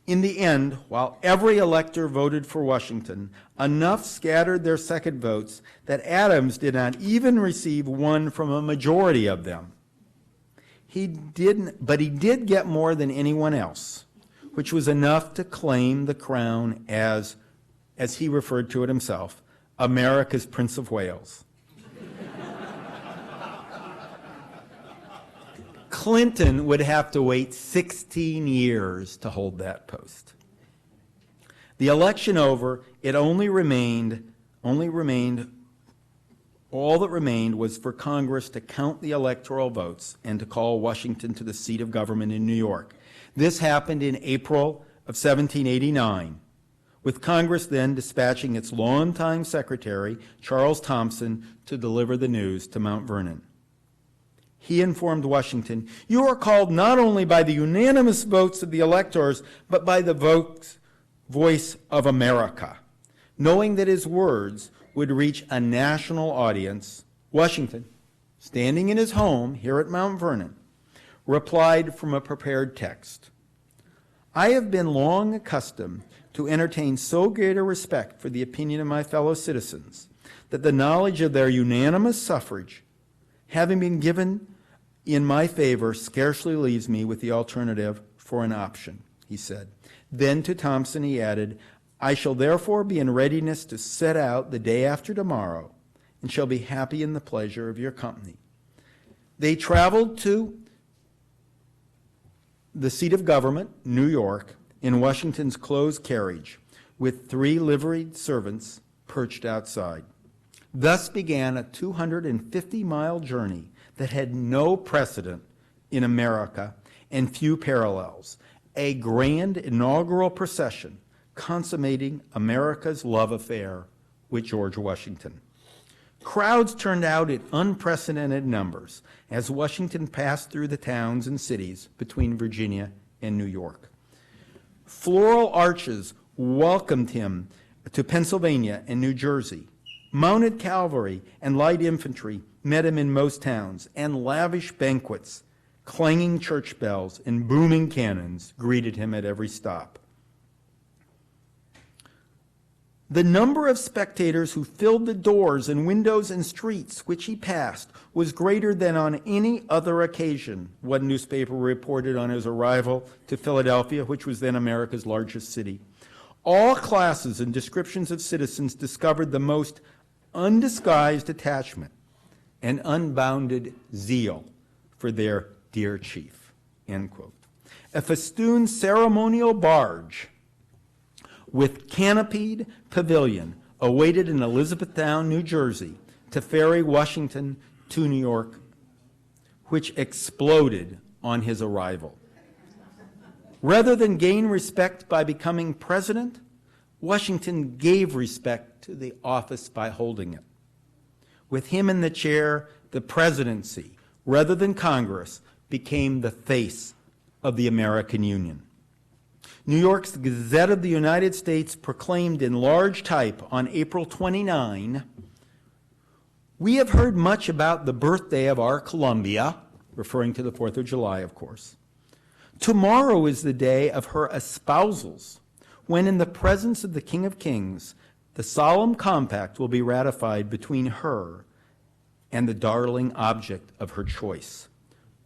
In the end, while every elector voted for Washington, enough scattered their second votes that Adams did not even receive 1 from a majority of them. But he did get more than anyone else, which was enough to claim the crown as he referred to it himself, America's Prince of Wales. Clinton would have to wait 16 years to hold that post. The election over, all that remained was for Congress to count the electoral votes and to call Washington to the seat of government in New York. This happened in April of 1789, with Congress then dispatching its longtime secretary, Charles Thompson, to deliver the news to Mount Vernon. He informed Washington, "You are called not only by the unanimous votes of the electors, but by the voice of America." Knowing that his words would reach a national audience, Washington, standing in his home here at Mount Vernon, replied from a prepared text, "I have been long accustomed to entertain so great a respect for the opinion of my fellow citizens that the knowledge of their unanimous suffrage having been given in my favor scarcely leaves me with the alternative for an option," he said. Then to Thompson he added, "I shall therefore be in readiness to set out the day after tomorrow and shall be happy in the pleasure of your company." They traveled to the seat of government, New York, in Washington's closed carriage with 3 liveried servants perched outside. Thus began a 250-mile journey that had no precedent in America and few parallels, a grand inaugural procession consummating America's love affair with George Washington. Crowds turned out in unprecedented numbers as Washington passed through the towns and cities between Virginia and New York. Floral arches welcomed him to Pennsylvania and New Jersey. Mounted cavalry and light infantry met him in most towns, and lavish banquets, clanging church bells, and booming cannons greeted him at every stop. The number of spectators who filled the doors and windows and streets which he passed was greater than on any other occasion, one newspaper reported on his arrival to Philadelphia, which was then America's largest city. All classes and descriptions of citizens discovered the most undisguised attachment and unbounded zeal for their dear chief, end quote. A festooned ceremonial barge with canopied pavilion awaited in Elizabethtown, New Jersey, to ferry Washington to New York, which exploded on his arrival. Rather than gain respect by becoming president, Washington gave respect to the office by holding it. With him in the chair, the presidency, rather than Congress, became the face of the American Union. New York's Gazette of the United States proclaimed in large type on April 29, "We have heard much about the birthday of our Columbia," referring to the 4th of July, of course. "Tomorrow is the day of her espousals, when in the presence of the King of Kings, the solemn compact will be ratified between her and the darling object of her choice.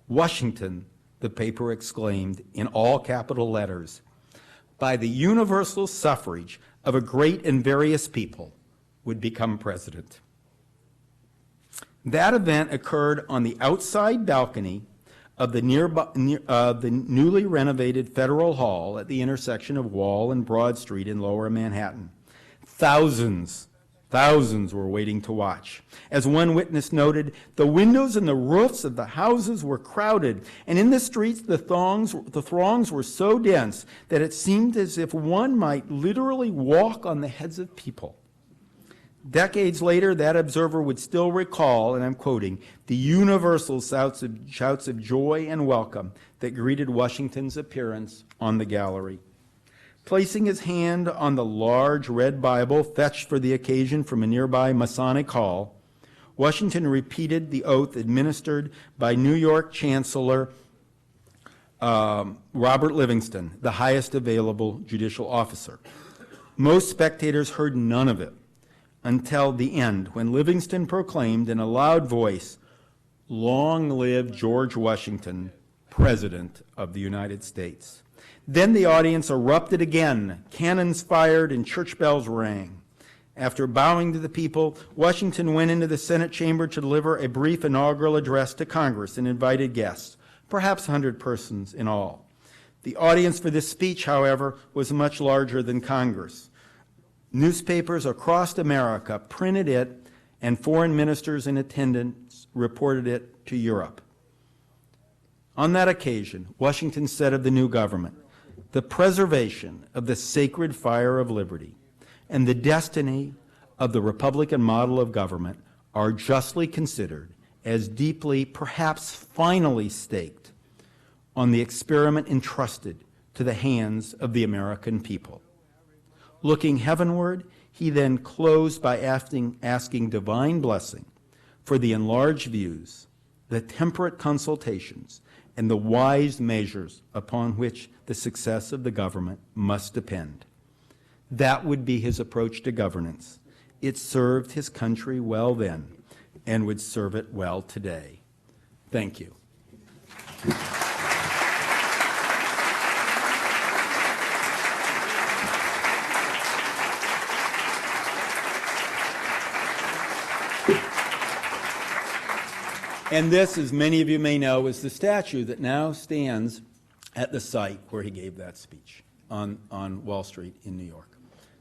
Washington," the paper exclaimed in all capital letters, "by the universal suffrage of a great and various people, would become president." That event occurred on the outside balcony of the newly renovated Federal Hall at the intersection of Wall and Broad Street in Lower Manhattan. Thousands were waiting to watch. As one witness noted, the windows and the roofs of the houses were crowded, and in the streets the throngs were so dense that it seemed as if one might literally walk on the heads of people. Decades later, that observer would still recall, and I'm quoting, "the universal shouts of joy and welcome that greeted Washington's appearance on the gallery." Placing his hand on the large red Bible fetched for the occasion from a nearby Masonic hall, Washington repeated the oath administered by New York Chancellor Robert Livingston, the highest available judicial officer. Most spectators heard none of it until the end, when Livingston proclaimed in a loud voice, "Long live George Washington, President of the United States." Then the audience erupted again, cannons fired and church bells rang. After bowing to the people, Washington went into the Senate chamber to deliver a brief inaugural address to Congress and invited guests, perhaps 100 persons in all. The audience for this speech, however, was much larger than Congress. Newspapers across America printed it, and foreign ministers in attendance reported it to Europe. On that occasion, Washington said of the new government, "The preservation of the sacred fire of liberty and the destiny of the Republican model of government are justly considered as deeply, perhaps finally staked on the experiment entrusted to the hands of the American people." Looking heavenward, he then closed by asking divine blessing for the enlarged views, the temperate consultations, and the wise measures upon which the success of the government must depend. That would be his approach to governance. It served his country well then and would serve it well today. Thank you. And this, as many of you may know, is the statue that now stands at the site where he gave that speech on Wall Street in New York.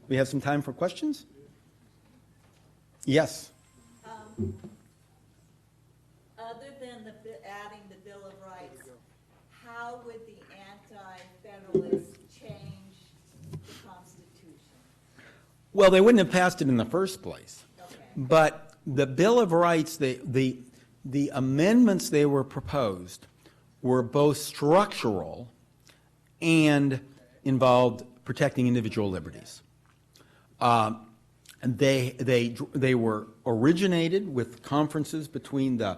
We have some time for questions? Yes. Other than adding the Bill of Rights, how would the Anti-Federalists change the Constitution? Well, they wouldn't have passed it in the first place. Okay. But the Bill of Rights, the amendments they were proposed were both structural and involved protecting individual liberties. And they were originated with conferences between the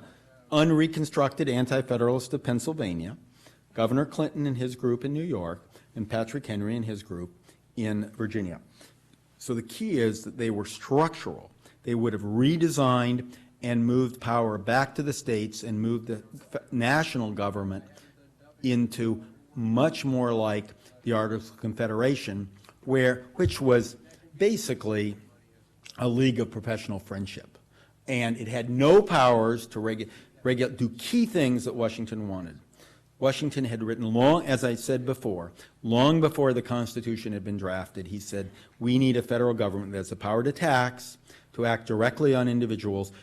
unreconstructed Anti-Federalists of Pennsylvania, Governor Clinton and his group in New York, and Patrick Henry and his group in Virginia. So the key is that they were structural. They would have redesigned and moved power back to the states and moved the national government into much more like the Articles of Confederation, which was basically a league of professional friendship. And it had no powers to do key things that Washington wanted. Washington had written as I said before, long before the Constitution had been drafted, he said, we need a federal government that has the power to tax, to act directly on individuals,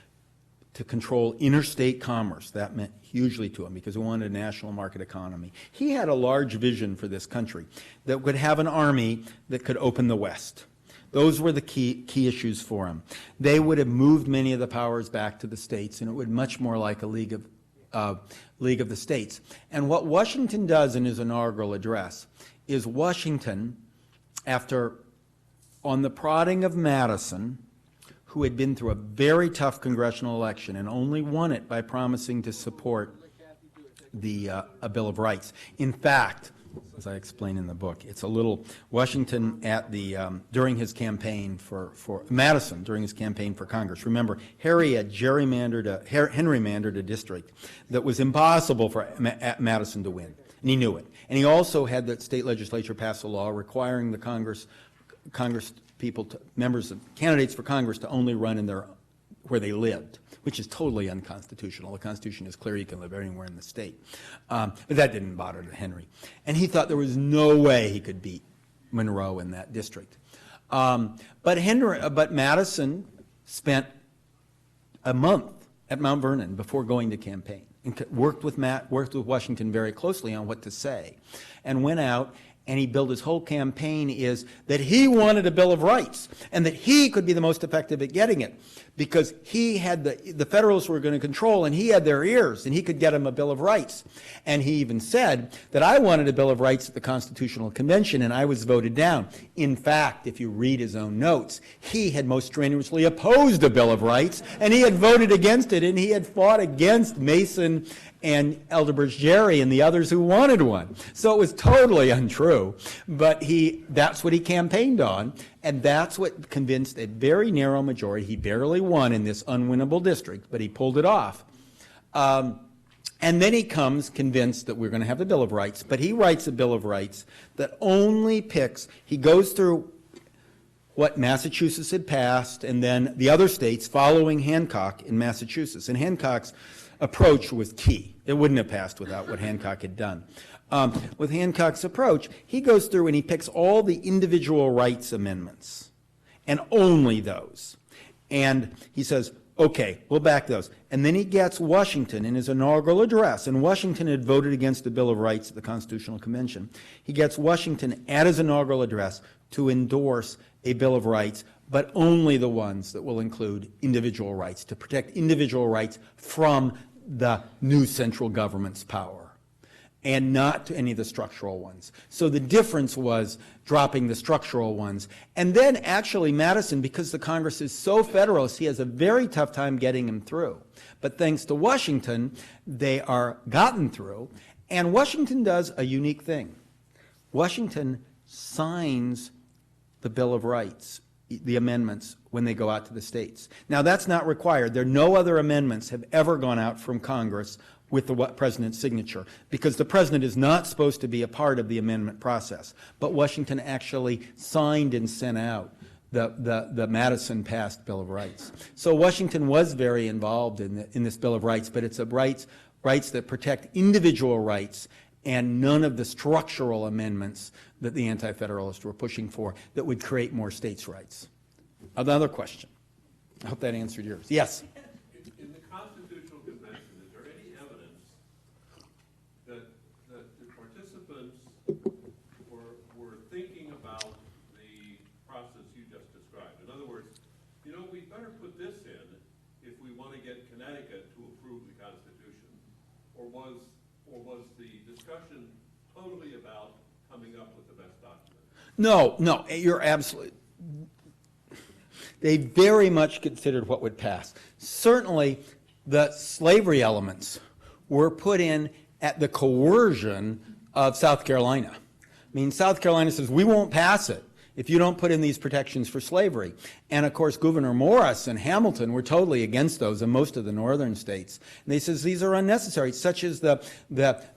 to control interstate commerce. That meant hugely to him because he wanted a national market economy. He had a large vision for this country that would have an army that could open the West. Those were the key issues for him. They would have moved many of the powers back to the states, and it would much more like a League of the States. And what Washington does in his inaugural address is Washington, on the prodding of Madison, who had been through a very tough congressional election and only won it by promising to support a Bill of Rights. In fact, as I explain in the book, it's a little Washington during his campaign for Madison during his campaign for Congress. Remember, Henry mandered a district that was impossible for Madison to win, and he knew it. And he also had the state legislature pass a law requiring the Congress people, candidates for Congress to only run where they lived, which is totally unconstitutional. The Constitution is clear you can live anywhere in the state. But that didn't bother Henry. And he thought there was no way he could beat Monroe in that district. But Madison spent a month at Mount Vernon before going to campaign and worked with Washington very closely on what to say, and went out. And he built his whole campaign is that he wanted a Bill of Rights and that he could be the most effective at getting it because he had the Federalists were going to control and he had their ears and he could get them a Bill of Rights. And he even said that I wanted a Bill of Rights at the Constitutional Convention and I was voted down. In fact, if you read his own notes, he had most strenuously opposed a Bill of Rights and he had voted against it and he had fought against Mason and Elderbridge Gerry and the others who wanted one. So it was totally untrue, but that's what he campaigned on, and that's what convinced a very narrow majority. He barely won in this unwinnable district, but he pulled it off. And then he comes convinced that we're going to have the Bill of Rights, but he writes a Bill of Rights that only he goes through what Massachusetts had passed and then the other states following Hancock in Massachusetts. And Hancock's approach was key. It wouldn't have passed without what Hancock had done. With Hancock's approach, he goes through and he picks all the individual rights amendments, and only those. And he says, okay, we'll back those. And then he gets Washington in his inaugural address, and Washington had voted against the Bill of Rights at the Constitutional Convention. He gets Washington at his inaugural address to endorse a Bill of Rights, but only the ones that will include individual rights, to protect individual rights from the new central government's power, and not to any of the structural ones. So the difference was dropping the structural ones. And then actually Madison, because the Congress is so federalist, he has a very tough time getting them through. But thanks to Washington, they are gotten through. And Washington does a unique thing. Washington signs the Bill of Rights, the amendments, when they go out to the states. Now, that's not required. No other amendments have ever gone out from Congress with the president's signature, because the president is not supposed to be a part of the amendment process. But Washington actually signed and sent out the Madison passed Bill of Rights. So Washington was very involved in this Bill of Rights, but it's rights that protect individual rights and none of the structural amendments that the Anti-Federalists were pushing for that would create more states' rights. Another question. I hope that answered yours. Yes? In the Constitutional Convention, is there any evidence that the participants were thinking about the process you just described? In other words, we better put this in was the discussion totally about coming up with the best document? No, you're absolutely. They very much considered what would pass. Certainly, the slavery elements were put in at the coercion of South Carolina. I mean, South Carolina says, we won't pass it if you don't put in these protections for slavery. And of course, Gouverneur Morris and Hamilton were totally against those in most of the northern states. And they says these are unnecessary, such as the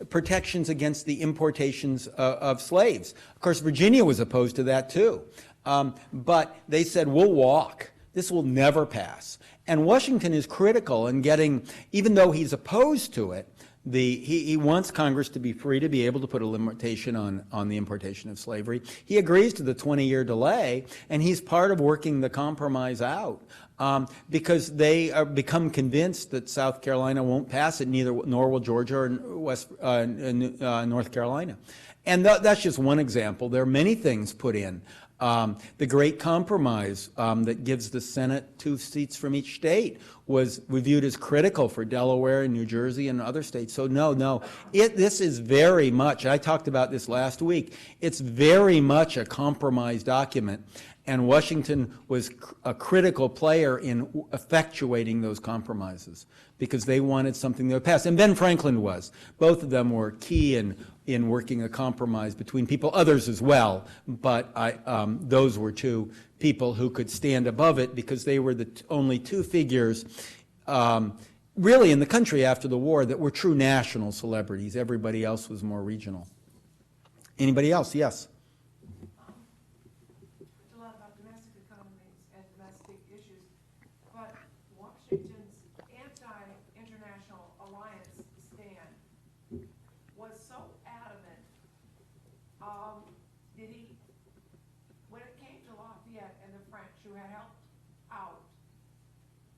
protections against the importations of slaves. Of course, Virginia was opposed to that too. But they said, we'll walk. This will never pass. And Washington is critical in getting, even though he's opposed to it, he wants Congress to be free to be able to put a limitation on the importation of slavery. He agrees to the 20-year delay, and he's part of working the compromise out because they become convinced that South Carolina won't pass it, nor will Georgia or North Carolina. And that's just one example. There are many things put in. The Great Compromise that gives the Senate 2 seats from each state was reviewed as critical for Delaware and New Jersey and other states. So no, this is very much, I talked about this last week, it's very much a compromise document, and Washington was a critical player in effectuating those compromises because they wanted something that would pass. And Ben Franklin was. Both of them were key in working a compromise between people, others as well, but those were two people who could stand above it because they were the only two figures really in the country after the war that were true national celebrities. Everybody else was more regional. Anybody else? Yes. A lot about domestic economies and domestic issues, but Washington's anti-international alliance stand was so adamant. Did he, when it came to Lafayette and the French who had helped out,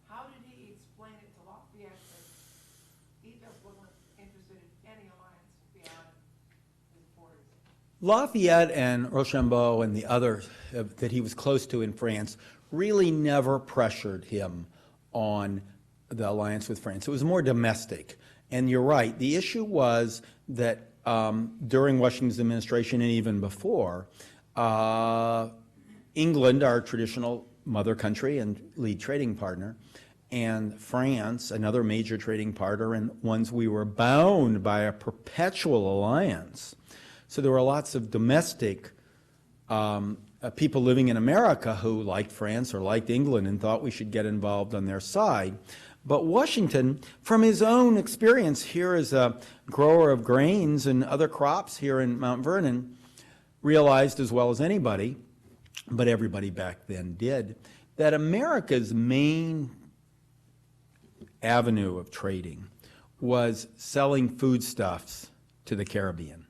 how did he explain it to Lafayette that he just wasn't interested in any alliance beyond his borders? Lafayette and Rochambeau and the others that he was close to in France really never pressured him on the alliance with France. It was more domestic. And you're right, the issue was that during Washington's administration and even before, England, our traditional mother country and lead trading partner, and France, another major trading partner, and ones we were bound by a perpetual alliance. So there were lots of domestic people living in America who liked France or liked England and thought we should get involved on their side. But Washington, from his own experience here as a grower of grains and other crops here in Mount Vernon, realized as well as anybody, but everybody back then did, that America's main avenue of trading was selling foodstuffs to the Caribbean.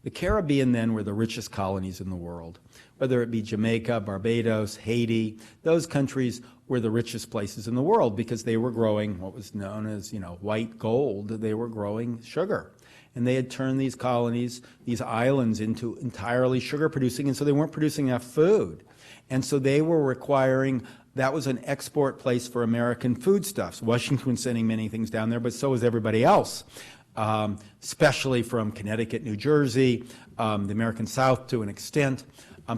The Caribbean then were the richest colonies in the world, whether it be Jamaica, Barbados, Haiti. Those countries were the richest places in the world because they were growing what was known as, white gold. They were growing sugar. And they had turned these colonies, these islands, into entirely sugar producing, and so they weren't producing enough food. And so they were requiring, that was an export place for American foodstuffs. Washington was sending many things down there, but so was everybody else. Especially from Connecticut, New Jersey, the American South to an extent,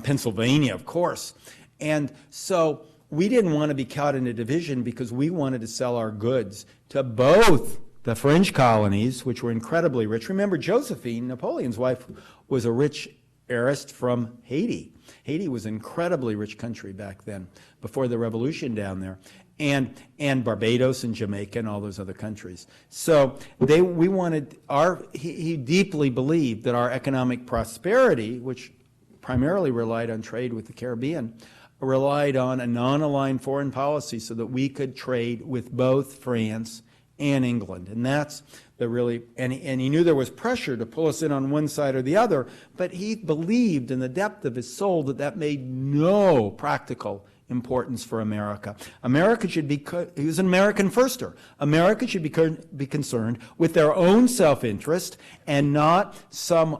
Pennsylvania, of course. And so we didn't want to be caught in a division because we wanted to sell our goods to both the French colonies, which were incredibly rich. Remember, Josephine, Napoleon's wife, was a rich heiress from Haiti. Haiti was an incredibly rich country back then, before the revolution down there. And Barbados and Jamaica and all those other countries. So he deeply believed that our economic prosperity, which primarily relied on trade with the Caribbean, relied on a non-aligned foreign policy so that we could trade with both France and England. And that's the really, and he knew there was pressure to pull us in on one side or the other, but he believed in the depth of his soul that that made no practical importance for America. America should be, he was an American firster. America should be concerned with their own self-interest and not some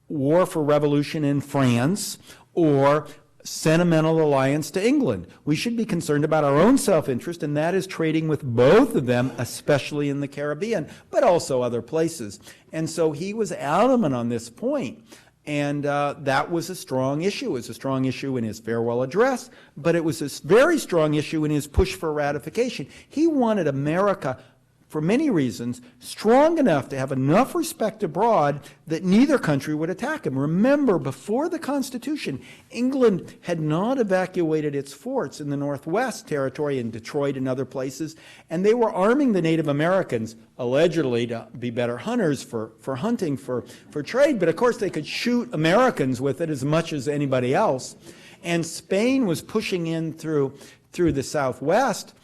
war for revolution in France or sentimental alliance to England. We should be concerned about our own self-interest, and that is trading with both of them, especially in the Caribbean, but also other places. And so he was adamant on this point. And that was a strong issue. It was a strong issue in his farewell address, but it was a very strong issue in his push for ratification. He wanted America, for many reasons, strong enough to have enough respect abroad that neither country would attack him. Remember, before the Constitution, England had not evacuated its forts in the Northwest Territory, in Detroit and other places, and they were arming the Native Americans, allegedly to be better hunters for hunting, for trade, but of course they could shoot Americans with it as much as anybody else. And Spain was pushing in through the Southwest.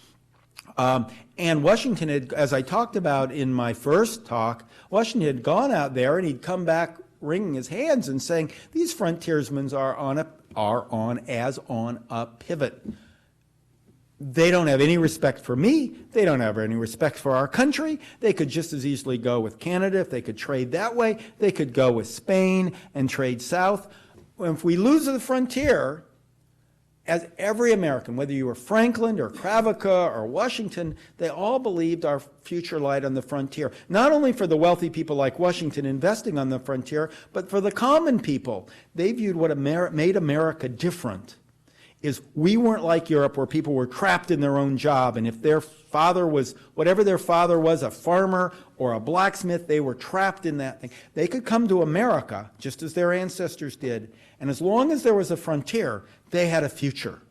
And Washington had, as I talked about in my first talk, Washington had gone out there and he'd come back wringing his hands and saying, these frontiersmen are on a pivot. They don't have any respect for me. They don't have any respect for our country. They could just as easily go with Canada if they could trade that way. They could go with Spain and trade south. If we lose the frontier, as every American, whether you were Franklin or Cravaca or Washington, they all believed our future lied on the frontier. Not only for the wealthy people like Washington investing on the frontier, but for the common people. They viewed what made America different is we weren't like Europe where people were trapped in their own job, and if their father was, whatever their father was, a farmer or a blacksmith, they were trapped in that thing. They could come to America, just as their ancestors did, and as long as there was a frontier, they had a future.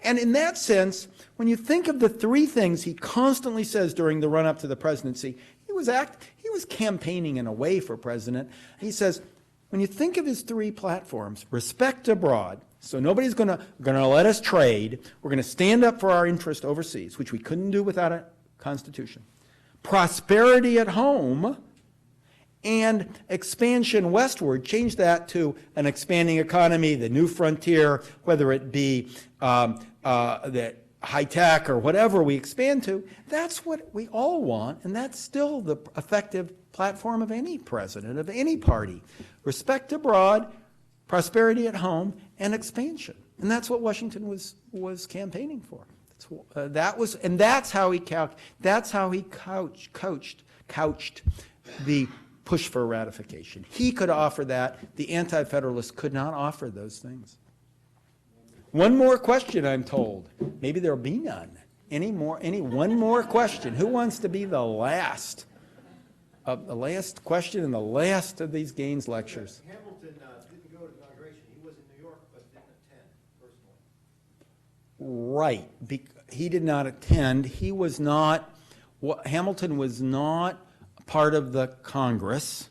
And in that sense, when you think of the three things he constantly says during the run-up to the presidency, he was campaigning in a way for president. He says, when you think of his three platforms, respect abroad, so nobody's going to let us trade. We're going to stand up for our interest overseas, which we couldn't do without a constitution. Prosperity at home and expansion westward. Change that to an expanding economy, the new frontier, whether it be the high tech or whatever we expand to. That's what we all want, and that's still the effective platform of any president, of any party. Respect abroad, prosperity at home, and expansion. And that's what Washington was campaigning for. That's how he couched the push for ratification. He could offer that. The Anti-Federalists could not offer those things. One more question, I'm told. Maybe there'll be none. One more question. Who wants to be the last? The last question in the last of these Gaines lectures. Hamilton didn't go to the inauguration. He was in New York, but didn't attend personally. Right. He did not attend. He was not, Hamilton was not part of the Congress.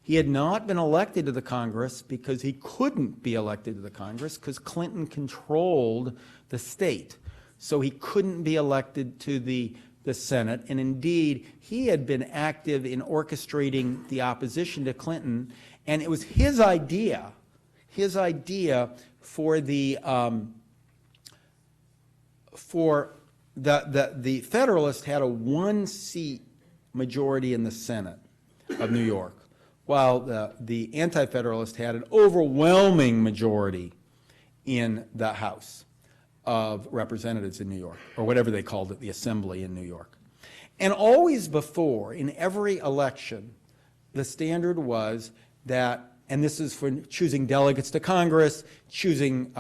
He had not been elected to the Congress because he couldn't be elected to the Congress because Clinton controlled the state. So he couldn't be elected to the Senate. And indeed, he had been active in orchestrating the opposition to Clinton. And it was his idea for the Federalists had a one-seat majority in the Senate of New York, while the Anti-Federalists had an overwhelming majority in the House of Representatives in New York, or whatever they called it, the Assembly in New York. And always before, in every election, the standard was that, and this is for choosing delegates to Congress, choosing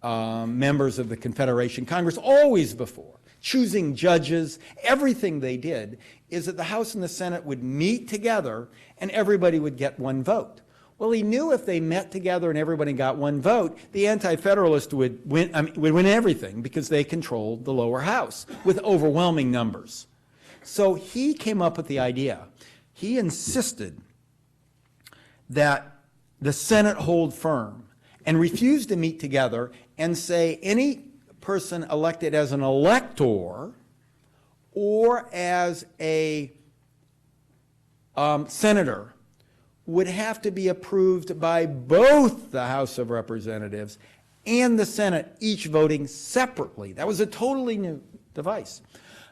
members of the Confederation Congress, always before, choosing judges, everything they did is that the House and the Senate would meet together and everybody would get one vote. Well, he knew if they met together and everybody got one vote, the Anti-Federalists would win everything because they controlled the lower house with overwhelming numbers. So he came up with the idea. He insisted that the Senate hold firm and refused to meet together and say any person elected as an elector or as a senator would have to be approved by both the House of Representatives and the Senate, each voting separately. That was a totally new device.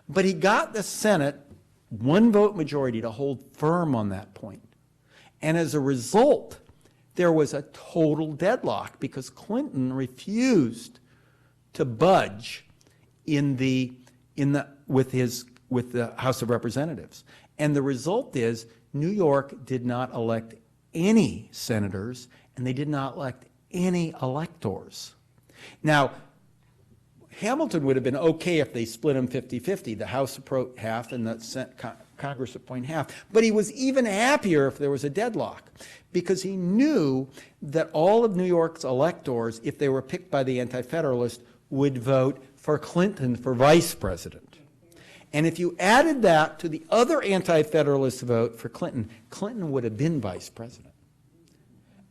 But he got the Senate one vote majority to hold firm on that point. And as a result, there was a total deadlock because Clinton refused to budge with the House of Representatives. And the result is New York did not elect any senators, and they did not elect any electors. Now, Hamilton would have been okay if they split him 50-50, the House approach half and the Congress appoint half. But he was even happier if there was a deadlock, because he knew that all of New York's electors, if they were picked by the Anti-Federalists, would vote for Clinton for vice president. And if you added that to the other Anti-Federalist vote for Clinton, Clinton would have been vice president.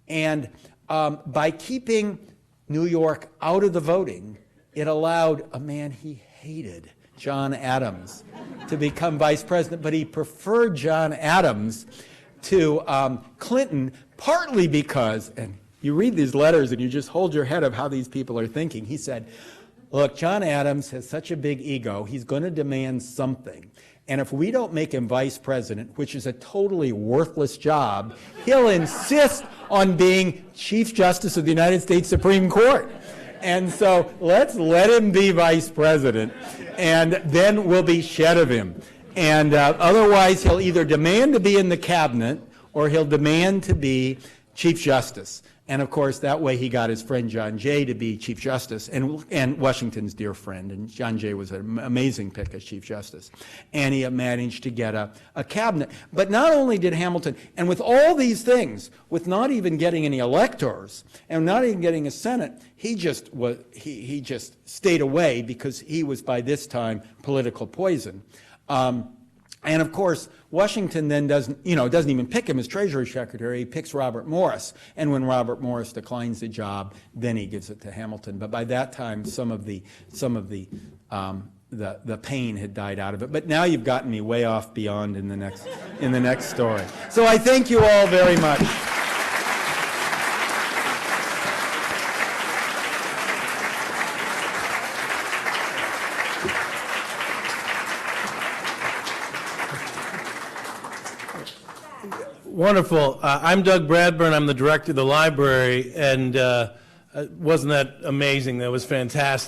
And by keeping New York out of the voting, it allowed a man he hated, John Adams, to become vice president, but he preferred John Adams to Clinton, partly because, and you read these letters and you just hold your head of how these people are thinking. He said, look, John Adams has such a big ego, he's going to demand something. And if we don't make him vice president, which is a totally worthless job, he'll insist on being Chief Justice of the United States Supreme Court. And so let's let him be vice president, and then we'll be shed of him. And otherwise, he'll either demand to be in the cabinet or he'll demand to be Chief Justice. And of course, that way he got his friend John Jay to be Chief Justice, and Washington's dear friend. And John Jay was an amazing pick as Chief Justice. And he managed to get a cabinet. But not only did Hamilton, and with all these things, with not even getting any electors and not even getting a Senate, he just stayed away because he was by this time political poison. And of course, Washington then doesn't even pick him as Treasury Secretary. He picks Robert Morris, and when Robert Morris declines the job, then he gives it to Hamilton. But by that time, some of the pain had died out of it. But now you've gotten me way off beyond in the next story. So I thank you all very much. Wonderful. I'm Doug Bradburn. I'm the director of the library, and wasn't that amazing? That was fantastic.